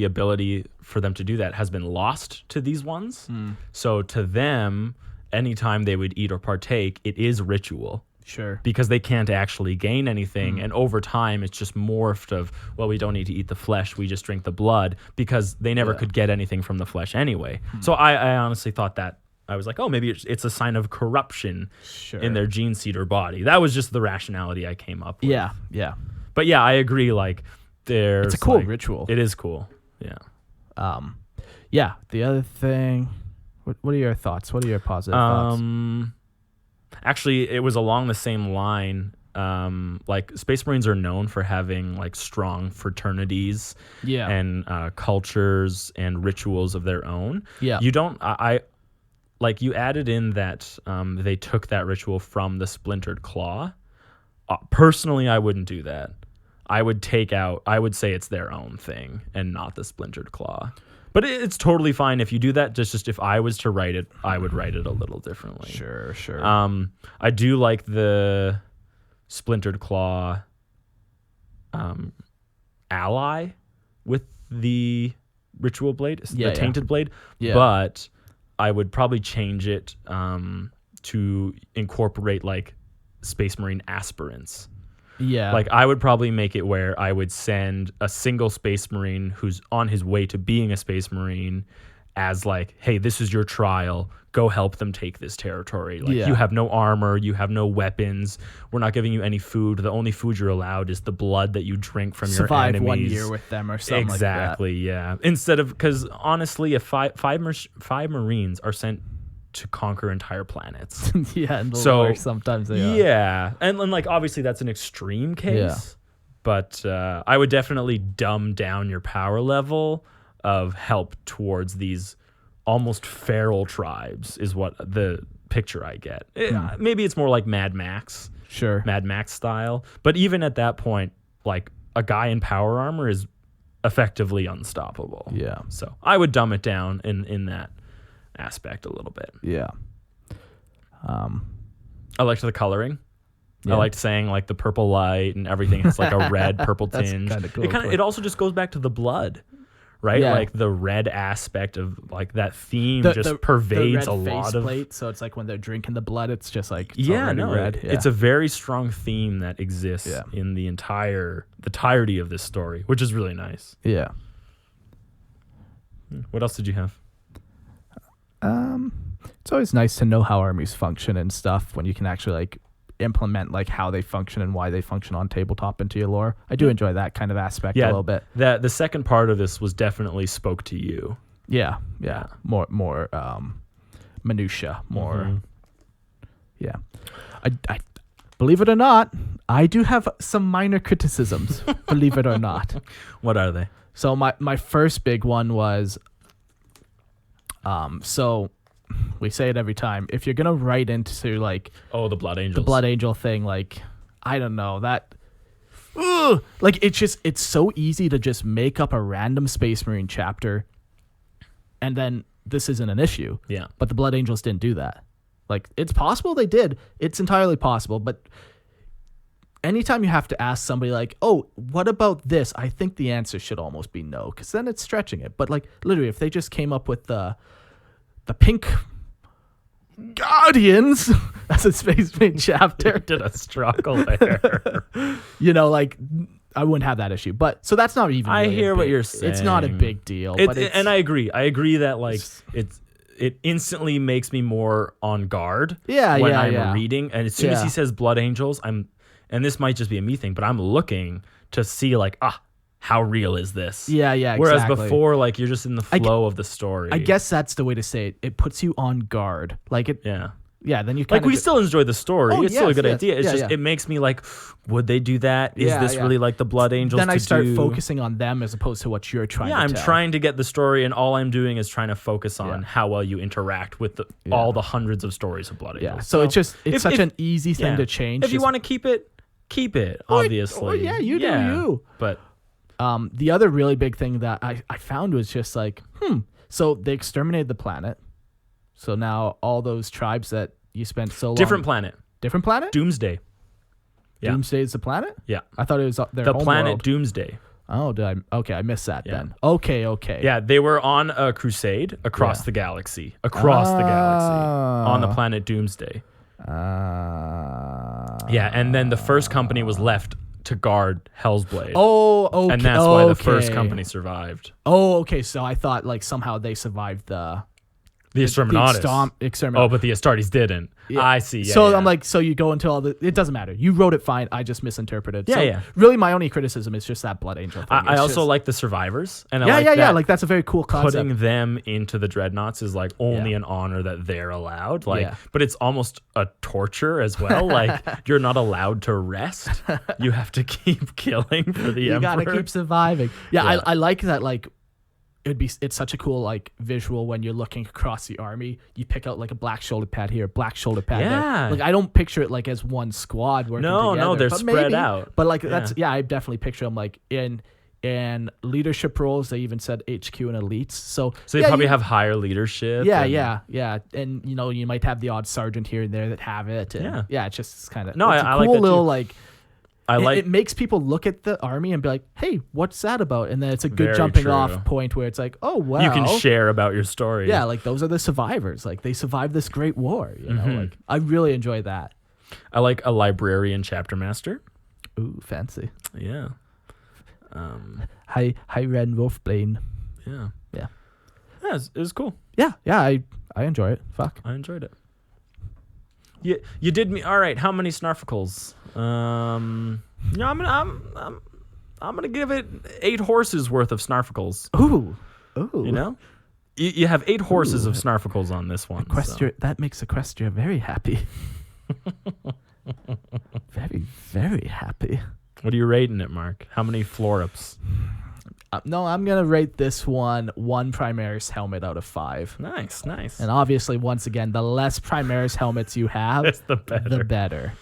S1: ability for them to do that has been lost to these ones? So to them, anytime they would eat or partake, it is ritual.
S2: Sure.
S1: Because they can't actually gain anything. And over time, it's just morphed of, well, we don't need to eat the flesh. We just drink the blood because they never could get anything from the flesh anyway. So I honestly thought that. I was like, oh, maybe it's a sign of corruption in their gene seed or body. That was just the rationality I came up with.
S2: Yeah.
S1: But yeah, I agree. Like,
S2: it's a cool ritual.
S1: It is cool. Yeah.
S2: Yeah. The other thing, what are your thoughts? What are your positive thoughts?
S1: Actually, it was along the same line. Like, Space Marines are known for having like strong fraternities, and cultures and rituals of their own. Yeah. You don't. You added in that they took that ritual from the Splintered Claw. Personally, I wouldn't do that. I would say it's their own thing and not the Splintered Claw. But it's totally fine if you do that. Just if I was to write it, I would write it a little differently.
S2: Sure.
S1: I do like the Splintered Claw ally with the Ritual Blade, the Tainted Blade. Yeah. But I would probably change it to incorporate like Space Marine aspirants.
S2: Yeah.
S1: Like, I would probably make it where I would send a single Space Marine who's on his way to being a Space Marine as like, hey, this is your trial. Go help them take this territory. Like, you have no armor. You have no weapons. We're not giving you any food. The only food you're allowed is the blood that you drink from your enemies.
S2: Survive 1 year with them or something
S1: exactly, like that. Yeah. Instead of, because honestly, if five Marines are sent to conquer entire planets.
S2: Yeah, and the
S1: So,
S2: lore sometimes they are.
S1: Yeah, and like obviously that's an extreme case,
S2: Yeah.
S1: but I would definitely dumb down your power level of help towards these almost feral tribes is what the picture I get. Maybe it's more like Mad Max style, but even at that point, like a guy in power armor is effectively unstoppable.
S2: Yeah.
S1: So I would dumb it down in that aspect a little bit.
S2: Yeah.
S1: I liked the coloring.
S2: Yeah.
S1: I liked saying like the purple light and everything has like a red purple
S2: That's
S1: tinge.
S2: kinda cool,
S1: It also just goes back to the blood, right?
S2: Yeah.
S1: Like the red aspect of like that theme
S2: The
S1: pervades
S2: red
S1: a lot of.
S2: faceplate, so it's like when they're drinking the blood, it's just like
S1: Red.
S2: Yeah.
S1: It's a very strong theme that exists
S2: Yeah.
S1: in the entirety of this story, which is really nice.
S2: Yeah.
S1: What else did you have?
S2: It's always nice to know how armies function and stuff when you can actually like implement like how they function and why they function on tabletop into your lore. I do enjoy that kind of aspect a little bit.
S1: The second part of this was definitely spoke to you.
S2: Yeah. More minutia, more. Yeah. I believe it or not, I do have some minor criticisms, believe it or not.
S1: What are they?
S2: So my first big one was so we say it every time. If you're gonna write into like
S1: the Blood Angels.
S2: the Blood Angel thing, like I don't know that. Like it's so easy to just make up a random Space Marine chapter, and then this isn't an issue.
S1: Yeah.
S2: But the Blood Angels didn't do that. Like it's possible they did. It's entirely possible, but anytime you have to ask somebody like, oh, what about this? I think the answer should almost be no, because then it's stretching it. But like literally, if they just came up with the Pink Guardians as a Space Marine chapter,
S1: Did a struggle there.
S2: you know, like I wouldn't have that issue. But so that's not even.
S1: I
S2: really
S1: hear
S2: a
S1: what
S2: big-
S1: you're saying.
S2: It's not a big deal. But it's,
S1: and I agree. I agree that like it instantly makes me more on guard.
S2: Yeah,
S1: when
S2: yeah,
S1: I'm
S2: yeah.
S1: reading, and as soon as he says Blood Angels, and this might just be a me thing, but I'm looking to see like how real is this?
S2: Yeah,
S1: Whereas
S2: exactly.
S1: before, like you're just in the flow of the story.
S2: I guess that's the way to say it. It puts you on guard. Like it.
S1: Yeah.
S2: Yeah. Then you
S1: Like
S2: kind
S1: we still enjoy the story.
S2: Oh,
S1: It's still a
S2: yes,
S1: good
S2: yes.
S1: idea. It's
S2: Yeah,
S1: just
S2: yeah.
S1: it makes me like, would they do that? Is
S2: Yeah,
S1: this
S2: yeah.
S1: really like the Blood Angels?
S2: Then I
S1: to
S2: start
S1: do?
S2: focusing on them as opposed to what you're trying.
S1: Yeah,
S2: to
S1: I'm
S2: tell.
S1: trying to get the story, and all I'm doing is trying to focus on how well you interact with all the hundreds of stories of Blood Angels.
S2: Yeah. So it's
S1: if-
S2: such
S1: if-
S2: an easy thing
S1: yeah.
S2: to change.
S1: If you want to keep it, obviously.
S2: yeah, you do you.
S1: But
S2: The other really big thing that I found was just like, so they exterminated the planet. So now all those tribes that you spent so long.
S1: different planet.
S2: Different planet?
S1: Doomsday. Yeah.
S2: Doomsday is the planet?
S1: Yeah.
S2: I thought it was their
S1: The
S2: home
S1: planet
S2: world.
S1: Doomsday.
S2: Oh, I missed that then. Okay.
S1: Yeah, they were on a crusade across the galaxy. On the planet Doomsday. Yeah, and then the first company was left to guard Hell's Blade.
S2: Oh, okay.
S1: And that's why the first company survived.
S2: Oh, okay. So I thought like somehow they survived the
S1: Exterminatus.
S2: exterminatus.
S1: Oh, but the Astartes didn't.
S2: Yeah.
S1: I see. Yeah,
S2: so
S1: yeah.
S2: I'm like, so you go into all the. It doesn't matter. You wrote it fine. I just misinterpreted.
S1: Yeah,
S2: so
S1: yeah.
S2: Really, my only criticism is just that Blood Angel thing.
S1: I
S2: It's
S1: also
S2: just-
S1: like the survivors. And
S2: Yeah,
S1: I like that
S2: Like that's a very cool concept.
S1: putting them into the dreadnoughts is like only
S2: Yeah.
S1: an honor that they're allowed. Like,
S2: Yeah.
S1: but it's almost a torture as well. Like you're not allowed to rest. You have to keep killing for the
S2: You
S1: Emperor.
S2: gotta keep surviving. Yeah,
S1: Yeah.
S2: I like that. Like, it's such a cool like visual when you're looking across the army. You pick out like a black shoulder pad here, black shoulder pad
S1: Yeah.
S2: there. Like I don't picture it like as one squad working together.
S1: No, they're
S2: but
S1: spread
S2: maybe.
S1: out.
S2: But like that's I definitely picture them like in leadership roles. They even said HQ and elites. So
S1: they probably have higher leadership.
S2: Yeah,
S1: and-
S2: yeah, and you might have the odd sergeant here and there that have it. And
S1: Yeah.
S2: It's just kind of
S1: No,
S2: it's
S1: I
S2: a
S1: like
S2: cool
S1: that
S2: little
S1: too.
S2: like.
S1: I like
S2: It makes people look at the army and be like, "Hey, what's that about?" And then it's a good
S1: Very
S2: jumping
S1: true.
S2: off point where it's like, "Oh, wow."
S1: you can share about your story.
S2: Yeah, like those are the survivors. Like they survived this great war. You know, like I really enjoy that.
S1: I like a librarian chapter master.
S2: Ooh, fancy.
S1: Yeah.
S2: Hi, Ren Wolfbane.
S1: Yeah.
S2: Yeah,
S1: Yeah, it was cool.
S2: yeah. I enjoy it. Fuck.
S1: I enjoyed it. You did me all right. How many snarfacles? I'm gonna give it 8 horses worth of snarfacles.
S2: Ooh.
S1: You know, You have 8 horses of Snarfacles on this one.
S2: Equestria, that makes Equestria very happy. Very, very happy.
S1: What are you rating it, Mark? How many Florups?
S2: No, I'm going to rate this one Primaris helmet out of 5.
S1: Nice.
S2: And obviously, once again, the less Primaris helmets you have,
S1: the better.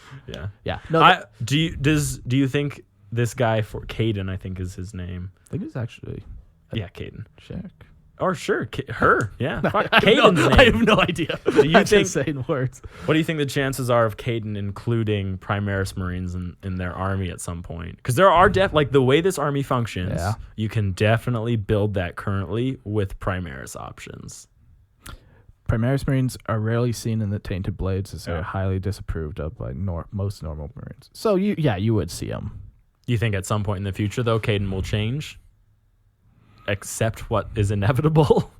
S2: Yeah. No,
S1: do you think this guy for Kayden, I think is his name?
S2: I think it's actually...
S1: Kayden.
S2: Check.
S1: Or sure, her. Yeah. Fuck, Kayden's name.
S2: I have no idea.
S1: Do you
S2: I'm
S1: think,
S2: just saying words.
S1: What do you think the chances are of Kayden including Primaris Marines in their army at some point? Because there are like the way this army functions, you can definitely build that currently with Primaris options.
S2: Primaris Marines are rarely seen in the Tainted Blades as they're highly disapproved of by most normal Marines. So you would see them.
S1: You think at some point in the future though Kayden will change? Accept what is inevitable?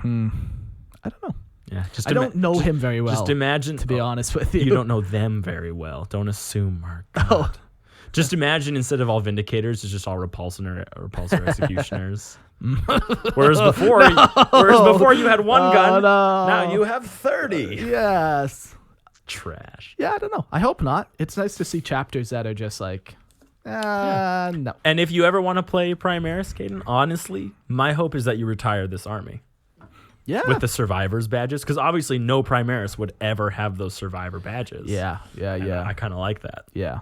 S2: I don't know.
S1: Yeah,
S2: I don't know him very well.
S1: Just imagine,
S2: to be honest with you.
S1: You don't know them very well. Don't assume, Mark. Just imagine instead of all Vindicators, it's just all Repulsor Executioners. Whereas before you had one gun, now you have 30.
S2: Yes.
S1: Trash.
S2: Yeah, I don't know. I hope not. It's nice to see chapters that are just like, no.
S1: And if you ever want to play Primaris, Kayden, honestly, my hope is that you retire this army.
S2: Yeah.
S1: With the Survivors badges, because obviously no Primaris would ever have those Survivor badges.
S2: Yeah.
S1: I kind of like that.
S2: Yeah.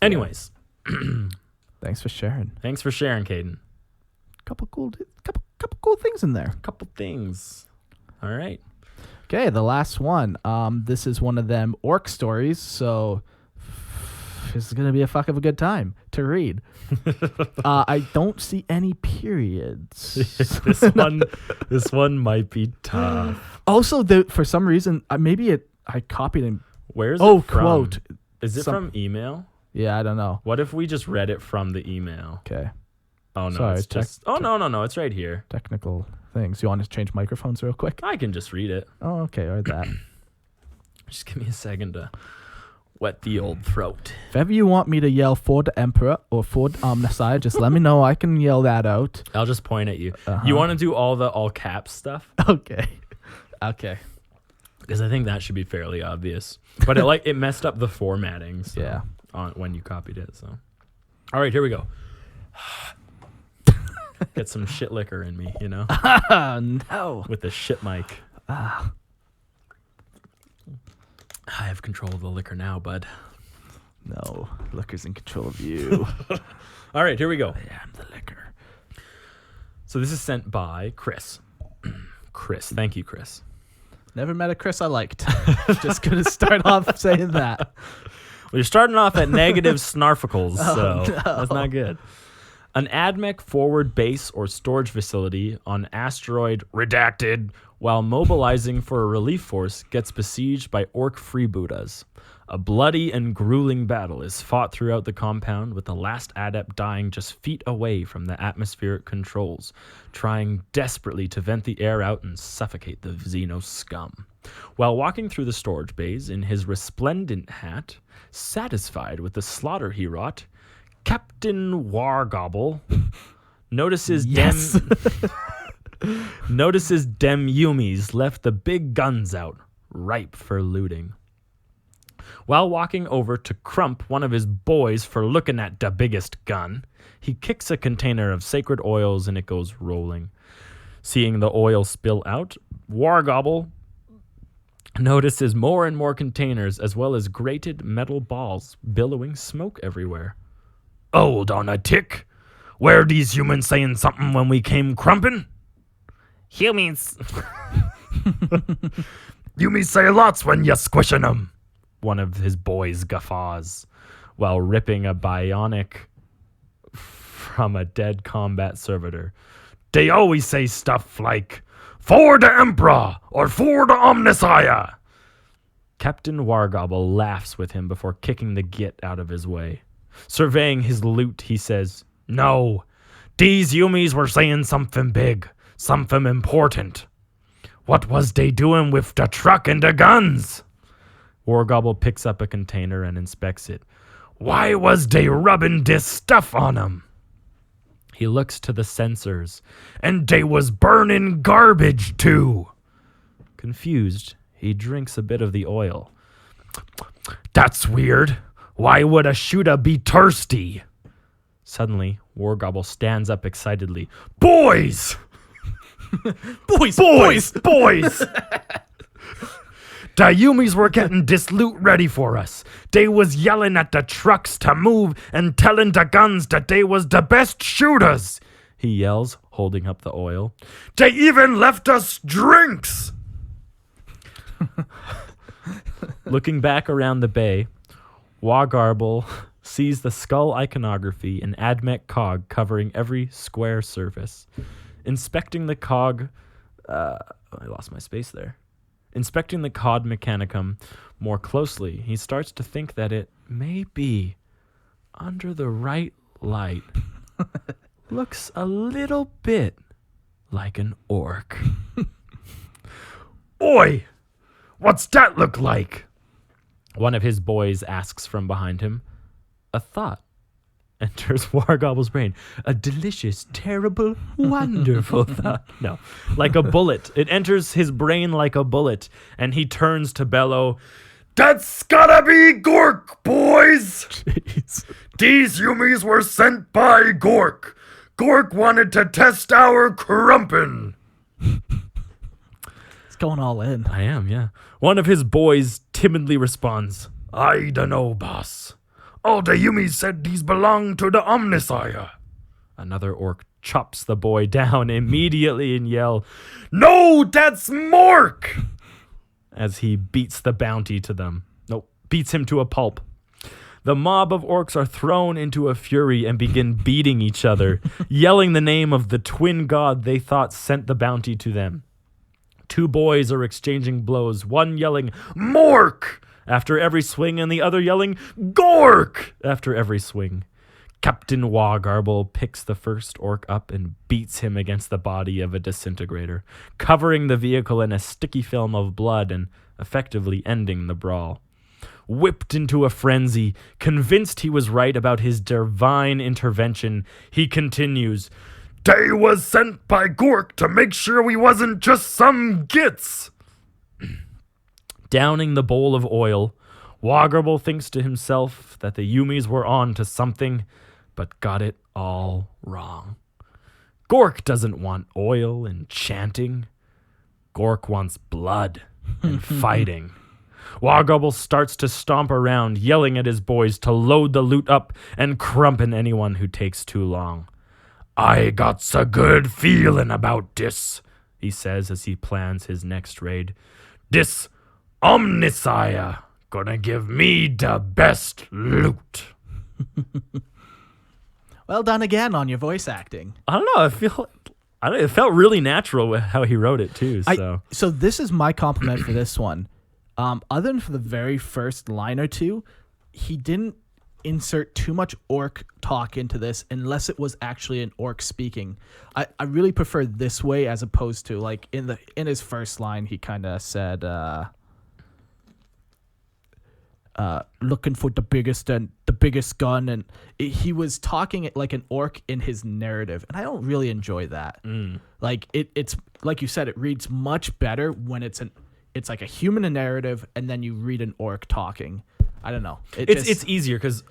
S1: Anyways.
S2: Thanks for sharing.
S1: Thanks for sharing, Kayden.
S2: Couple cool things in there.
S1: Couple things. All right.
S2: Okay, the last one. This is one of them orc stories, so this is gonna be a fuck of a good time to read. I don't see any periods.
S1: this one might be tough.
S2: Also, for some reason, I copied and
S1: where's it from?
S2: Quote.
S1: Is it from email?
S2: Yeah, I don't know.
S1: What if we just read it from the email?
S2: Okay.
S1: Oh no,
S2: sorry,
S1: it's just. Oh no, it's right here.
S2: Technical things. You want to change microphones real quick?
S1: I can just read it.
S2: Oh, okay, or that.
S1: Just give me a second to wet the old throat.
S2: If ever you want me to yell for the Emperor or for the Omnissiah, just let me know. I can yell that out.
S1: I'll just point at you. You want to do all caps stuff?
S2: Okay.
S1: Because I think that should be fairly obvious. But it messed up the formatting. So,
S2: yeah.
S1: When you copied it. So, all right, here we go. Get some shit liquor in me, you know?
S2: No.
S1: With the shit mic. I have control of the liquor now, bud.
S2: No, liquor's in control of you.
S1: All right, here we go.
S2: I am the liquor.
S1: So this is sent by Chris. Chris, thank you, Chris.
S2: Never met a Chris I liked. Just gonna start off saying that.
S1: Well, you're starting off at negative Snarfacles, so that's not good. An AdMech forward base or storage facility on asteroid redacted while mobilizing for a relief force gets besieged by Ork Freebootaz. A bloody and grueling battle is fought throughout the compound, with the last adept dying just feet away from the atmospheric controls, trying desperately to vent the air out and suffocate the Xeno scum. While walking through the storage bays in his resplendent hat, satisfied with the slaughter he wrought, Captain Wargobble notices notices dem Yumis left the big guns out, ripe for looting. While walking over to crump one of his boys for looking at the biggest gun, he kicks a container of sacred oils and it goes rolling. Seeing the oil spill out, Wargobble notices more and more containers as well as grated metal balls billowing smoke everywhere. Hold on a tick. Were these humans saying something when we came crumping? Humans. Humans say lots when you're squishing them. One of his boys guffaws while ripping a bionic from a dead combat servitor. They always say stuff like, for the Emperor or for the Omnissiah. Captain Wargobble laughs with him before kicking the git out of his way. Surveying his loot, he says, no, these Yumis were saying something big, something important. What was they doing with the truck and the guns? Wargobble picks up a container and inspects it. Why was they rubbing this stuff on 'em? He looks to the sensors, and they was burning garbage too. Confused, he drinks a bit of the oil. That's weird. Why would a shooter be thirsty? Suddenly, Wargobble stands up excitedly. Boys!
S2: Boys!
S1: The Yumis were getting this loot ready for us. They was yelling at the trucks to move and telling the guns that they was the best shooters, he yells, holding up the oil. They even left us drinks. Looking back around the bay, Wargobble sees the skull iconography in Admech cog covering every square surface. Inspecting the cog... I lost my space there. Inspecting the cod Mechanicum more closely, he starts to think that it may be, under the right light, looks a little bit like an orc. Oi! What's that look like? One of his boys asks from behind him. A thought enters Wargobble's brain. A delicious, terrible, wonderful thought. No, like a bullet. It enters his brain like a bullet, and he turns to bellow, That's gotta be Gork, boys! Jeez. These Yumis were sent by Gork. Gork wanted to test our crumpin'.
S2: It's going all in.
S1: I am, yeah. One of his boys timidly responds, I dunno, boss. All the Yumis said these belong to the Omnissiah. Another orc chops the boy down immediately and yell, No, that's Mork! As he beats the bounty to them. Beats him to a pulp. The mob of orcs are thrown into a fury and begin beating each other, yelling the name of the twin god they thought sent the bounty to them. Two boys are exchanging blows, one yelling, Mork! After every swing, and the other yelling, Gork! After every swing. Captain Wargobble picks the first orc up and beats him against the body of a disintegrator, covering the vehicle in a sticky film of blood and effectively ending the brawl. Whipped into a frenzy, convinced he was right about his divine intervention, he continues, They was sent by Gork to make sure we wasn't just some gits. Downing the bowl of oil, Wargobble thinks to himself that the Yumis were on to something, but got it all wrong. Gork doesn't want oil and chanting. Gork wants blood and fighting. Wargobble starts to stomp around, yelling at his boys to load the loot up and crumpin' anyone who takes too long. I got a good feeling about this, he says as he plans his next raid. This Omnissiah gonna give me the best loot.
S2: Well done again on your voice acting.
S1: I don't know. It felt really natural with how he wrote it too.
S2: So this is my compliment for this one. Other than for the very first line or two, he didn't insert too much orc talk into this unless it was actually an orc speaking. I really prefer this way as opposed to like in his first line he kind of said looking for the biggest gun, and he was talking it like an orc in his narrative, and I don't really enjoy that. Like it's like you said, it reads much better when it's like a human narrative and then you read an orc talking. I don't know.
S1: It's easier because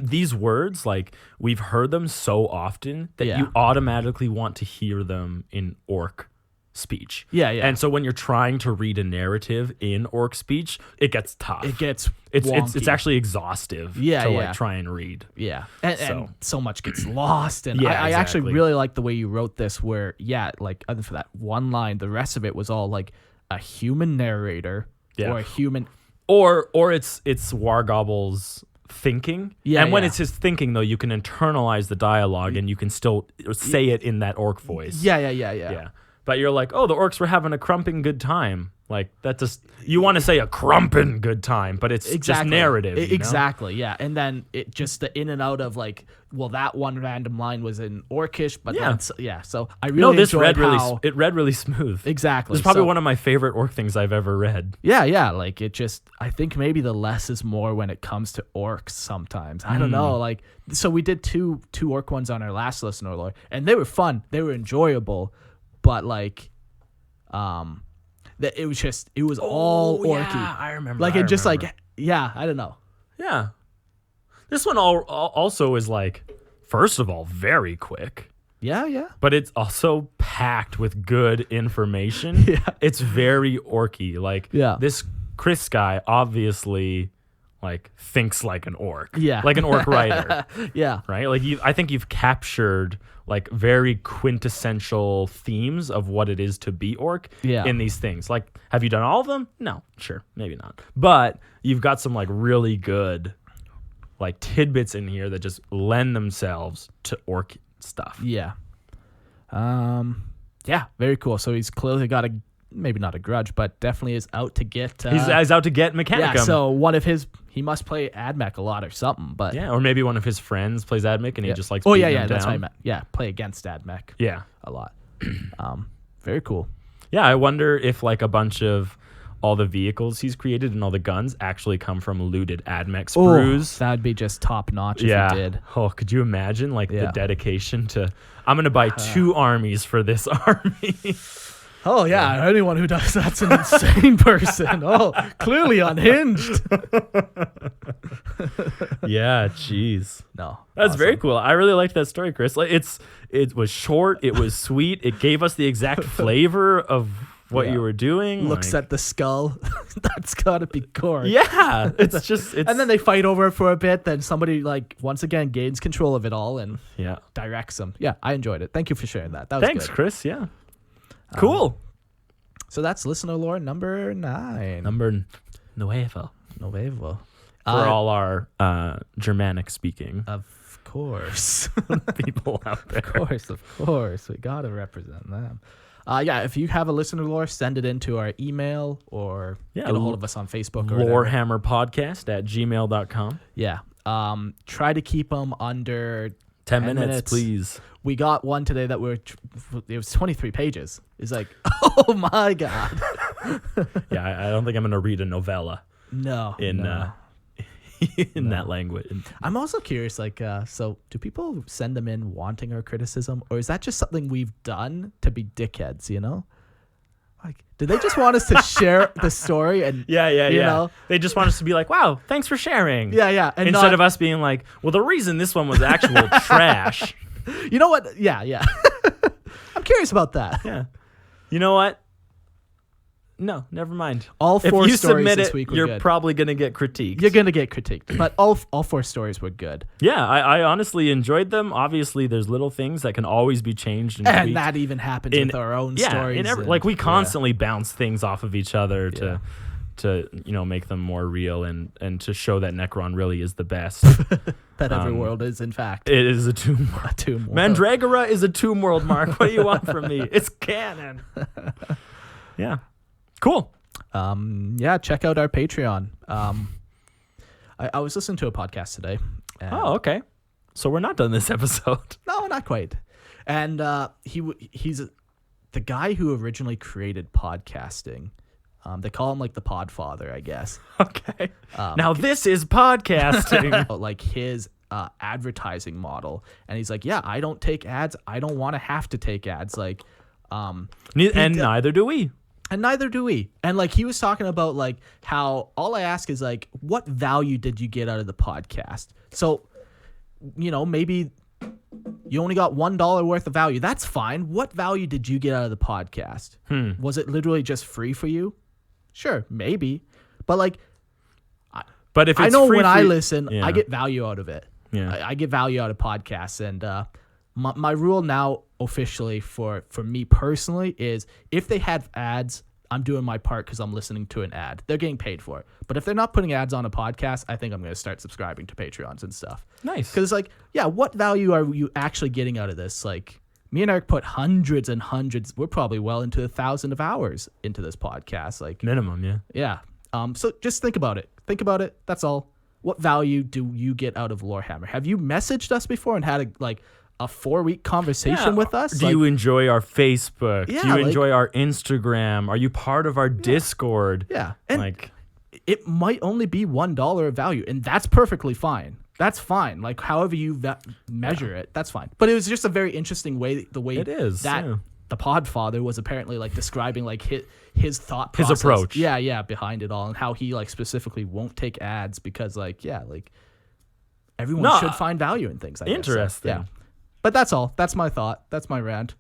S1: these words, like, we've heard them so often that you automatically want to hear them in orc speech.
S2: Yeah.
S1: And so when you're trying to read a narrative in orc speech, it gets tough. It's actually exhaustive to like try and read.
S2: Yeah. And so much gets lost. And I actually really like the way you wrote this where, like other for that one line, the rest of it was all like a human narrator or a human...
S1: Or it's Wargobble's thinking. And when it's his thinking, though, you can internalize the dialogue and you can still say it in that orc voice.
S2: Yeah.
S1: But you're like, oh, the orcs were having a crumping good time. Like that just you want to say a crumpin' good time, but it's just narrative. You know?
S2: Exactly, yeah. And then it just the in and out of like, well, that one random line was in Orcish, but So I really
S1: this
S2: enjoyed
S1: it read really smooth.
S2: Exactly.
S1: It's probably one of my favorite Orc things I've ever read.
S2: Yeah. Like it just, I think maybe the less is more when it comes to orcs sometimes. I don't know. Like, so we did two orc ones on our last listener lore, and they were fun. They were enjoyable, but like, that it was all orky.
S1: Yeah, I remember.
S2: Like it just like, I don't know.
S1: Yeah. This one also is like, first of all, very quick.
S2: Yeah.
S1: But it's also packed with good information.
S2: Yeah.
S1: It's very orky. Like this Chris guy obviously like thinks like an orc.
S2: Yeah.
S1: Like an orc writer.
S2: Yeah.
S1: Right? Like I think you've captured like very quintessential themes of what it is to be orc in these things. Like, have you done all of them? No, sure, maybe not. But you've got some like really good like tidbits in here that just lend themselves to orc stuff.
S2: Yeah. Yeah, very cool. So he's clearly got maybe not a grudge, but definitely is out to get...
S1: he's out to get Mechanicum.
S2: Yeah, so one of his... He must play AdMech a lot or something, but...
S1: Yeah, or maybe one of his friends plays AdMech and he just likes
S2: beating
S1: them down.
S2: That's what I meant. Yeah, play against AdMech.
S1: Yeah.
S2: A lot. Very cool.
S1: Yeah, I wonder if like a bunch of all the vehicles he's created and all the guns actually come from looted AdMech sprues.
S2: That'd be just top notch if he did.
S1: Oh, could you imagine like the dedication to... I'm going to buy 2 armies for this army.
S2: Oh, yeah. Anyone who does that's an insane person. Oh, clearly unhinged.
S1: Yeah, jeez.
S2: No.
S1: That's very cool. I really liked that story, Chris. Like it was short, it was sweet, it gave us the exact flavor of what you were doing.
S2: Looks at the skull. That's got to be gore.
S1: Yeah. It's just
S2: and then they fight over it for a bit, then somebody like once again gains control of it all and directs them. Yeah, I enjoyed it. Thank you for sharing that. That was
S1: Thanks,
S2: good.
S1: Chris. Yeah. Cool.
S2: So that's listener lore number 9.
S1: Number nuevo.
S2: For
S1: all our Germanic speaking.
S2: Of course.
S1: People out there.
S2: Of course. We got to represent them. If you have a listener lore, send it into our email or get a hold of us on Facebook. Or
S1: lorehammerpodcast@gmail.com.
S2: Yeah. Try to keep them under
S1: 10 minutes, please.
S2: We got one today that it was 23 pages. It's like, oh my God.
S1: Yeah, I don't think I'm going to read a novella.
S2: No.
S1: In that language.
S2: I'm also curious, like, so do people send them in wanting our criticism, or is that just something we've done to be dickheads, you know? Like, do they just want us to share the story and you know?
S1: They just want us to be like, wow, thanks for sharing.
S2: Yeah. And
S1: instead of us being like, well, the reason this one was actual trash.
S2: You know what? Yeah. I'm curious about that.
S1: Yeah. You know what? No, never mind.
S2: All 4
S1: if you
S2: stories
S1: submit
S2: this
S1: it,
S2: week were
S1: you're
S2: good.
S1: probably going to get critiqued.
S2: You're going to get critiqued. But all 4 stories were good.
S1: Yeah, I honestly enjoyed them. Obviously, there's little things that can always be changed. And tweaked.
S2: That even happens with our own stories.
S1: Like we constantly bounce things off of each other to make them more real and to show that Necron really is the best.
S2: That every world is, in fact.
S1: It is a tomb world. Mandragora is a tomb world, Mark. What do you want from me? It's canon. Yeah. Cool.
S2: Check out our Patreon. I was listening to a podcast today.
S1: Oh, okay. So we're not done this episode.
S2: No, not quite. And he's the guy who originally created podcasting. They call him like the Podfather, I guess.
S1: Okay. Now this is podcasting.
S2: Like his advertising model, and he's like, yeah, I don't take ads. I don't want to have to take ads. Like,
S1: neither do we.
S2: And neither do we. And like he was talking about like how all I ask is like, what value did you get out of the podcast? So, maybe you only got $1 worth of value. That's fine. What value did you get out of the podcast? Was it literally just free for you? Sure, maybe. But like,
S1: but if it's
S2: I know
S1: free
S2: when I listen,
S1: yeah.
S2: I get value out of it.
S1: Yeah.
S2: I get value out of podcasts. And my rule now officially for me personally is if they have ads, I'm doing my part because I'm listening to an ad. They're getting paid for it. But if they're not putting ads on a podcast, I think I'm going to start subscribing to Patreons and stuff.
S1: Nice.
S2: Because it's like, yeah, what value are you actually getting out of this? Like, Me and Eric put hundreds and hundreds. We're probably well into 1,000 of hours into this podcast. Like
S1: Minimum, yeah.
S2: Yeah. So just think about it. Think about it. That's all. What value do you get out of Lorehammer? Have you messaged us before and had a 4-week conversation with us?
S1: Do you enjoy our Facebook?
S2: Yeah,
S1: do you enjoy our Instagram? Are you part of our Discord?
S2: Yeah. And it might only be $1 of value, and that's perfectly fine. That's fine. Like, however you measure it, that's fine. But it was just a very interesting way, the way
S1: it is,
S2: that the Podfather was apparently like describing like his thought process.
S1: His approach.
S2: Yeah, behind it all, and how he like specifically won't take ads because everyone should find value in things. I guess.
S1: Interesting.
S2: Yeah. But that's all. That's my thought. That's my rant.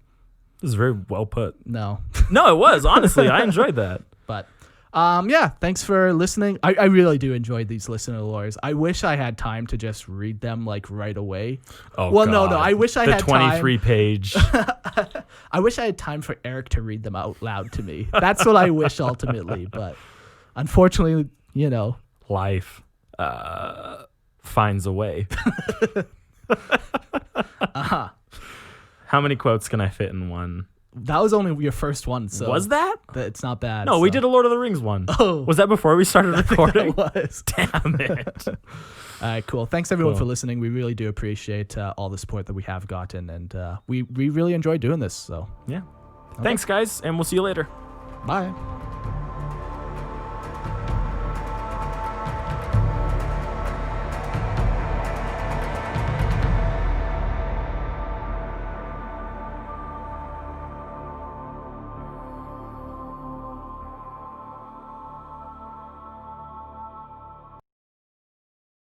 S1: This is very well put.
S2: No.
S1: No, it was. Honestly, I enjoyed that.
S2: But thanks for listening. I really do enjoy these listener lores. I wish I had time to just read them like right away.
S1: Oh,
S2: well,
S1: God.
S2: no. I wish I had time.
S1: The 23-page.
S2: I wish I had time for Eric to read them out loud to me. That's what I wish ultimately. But unfortunately,
S1: life finds a way.
S2: Uh-huh.
S1: How many quotes can I fit in one?
S2: That was only your first one, so
S1: was that?
S2: It's not bad.
S1: No, we did a Lord of the Rings one.
S2: Oh,
S1: was that before we started recording?
S2: It was.
S1: Damn it!
S2: All right, cool. Thanks everyone for listening. We really do appreciate all the support that we have gotten, and we really enjoy doing this. So
S1: yeah, thanks guys, and we'll see you later.
S2: Bye.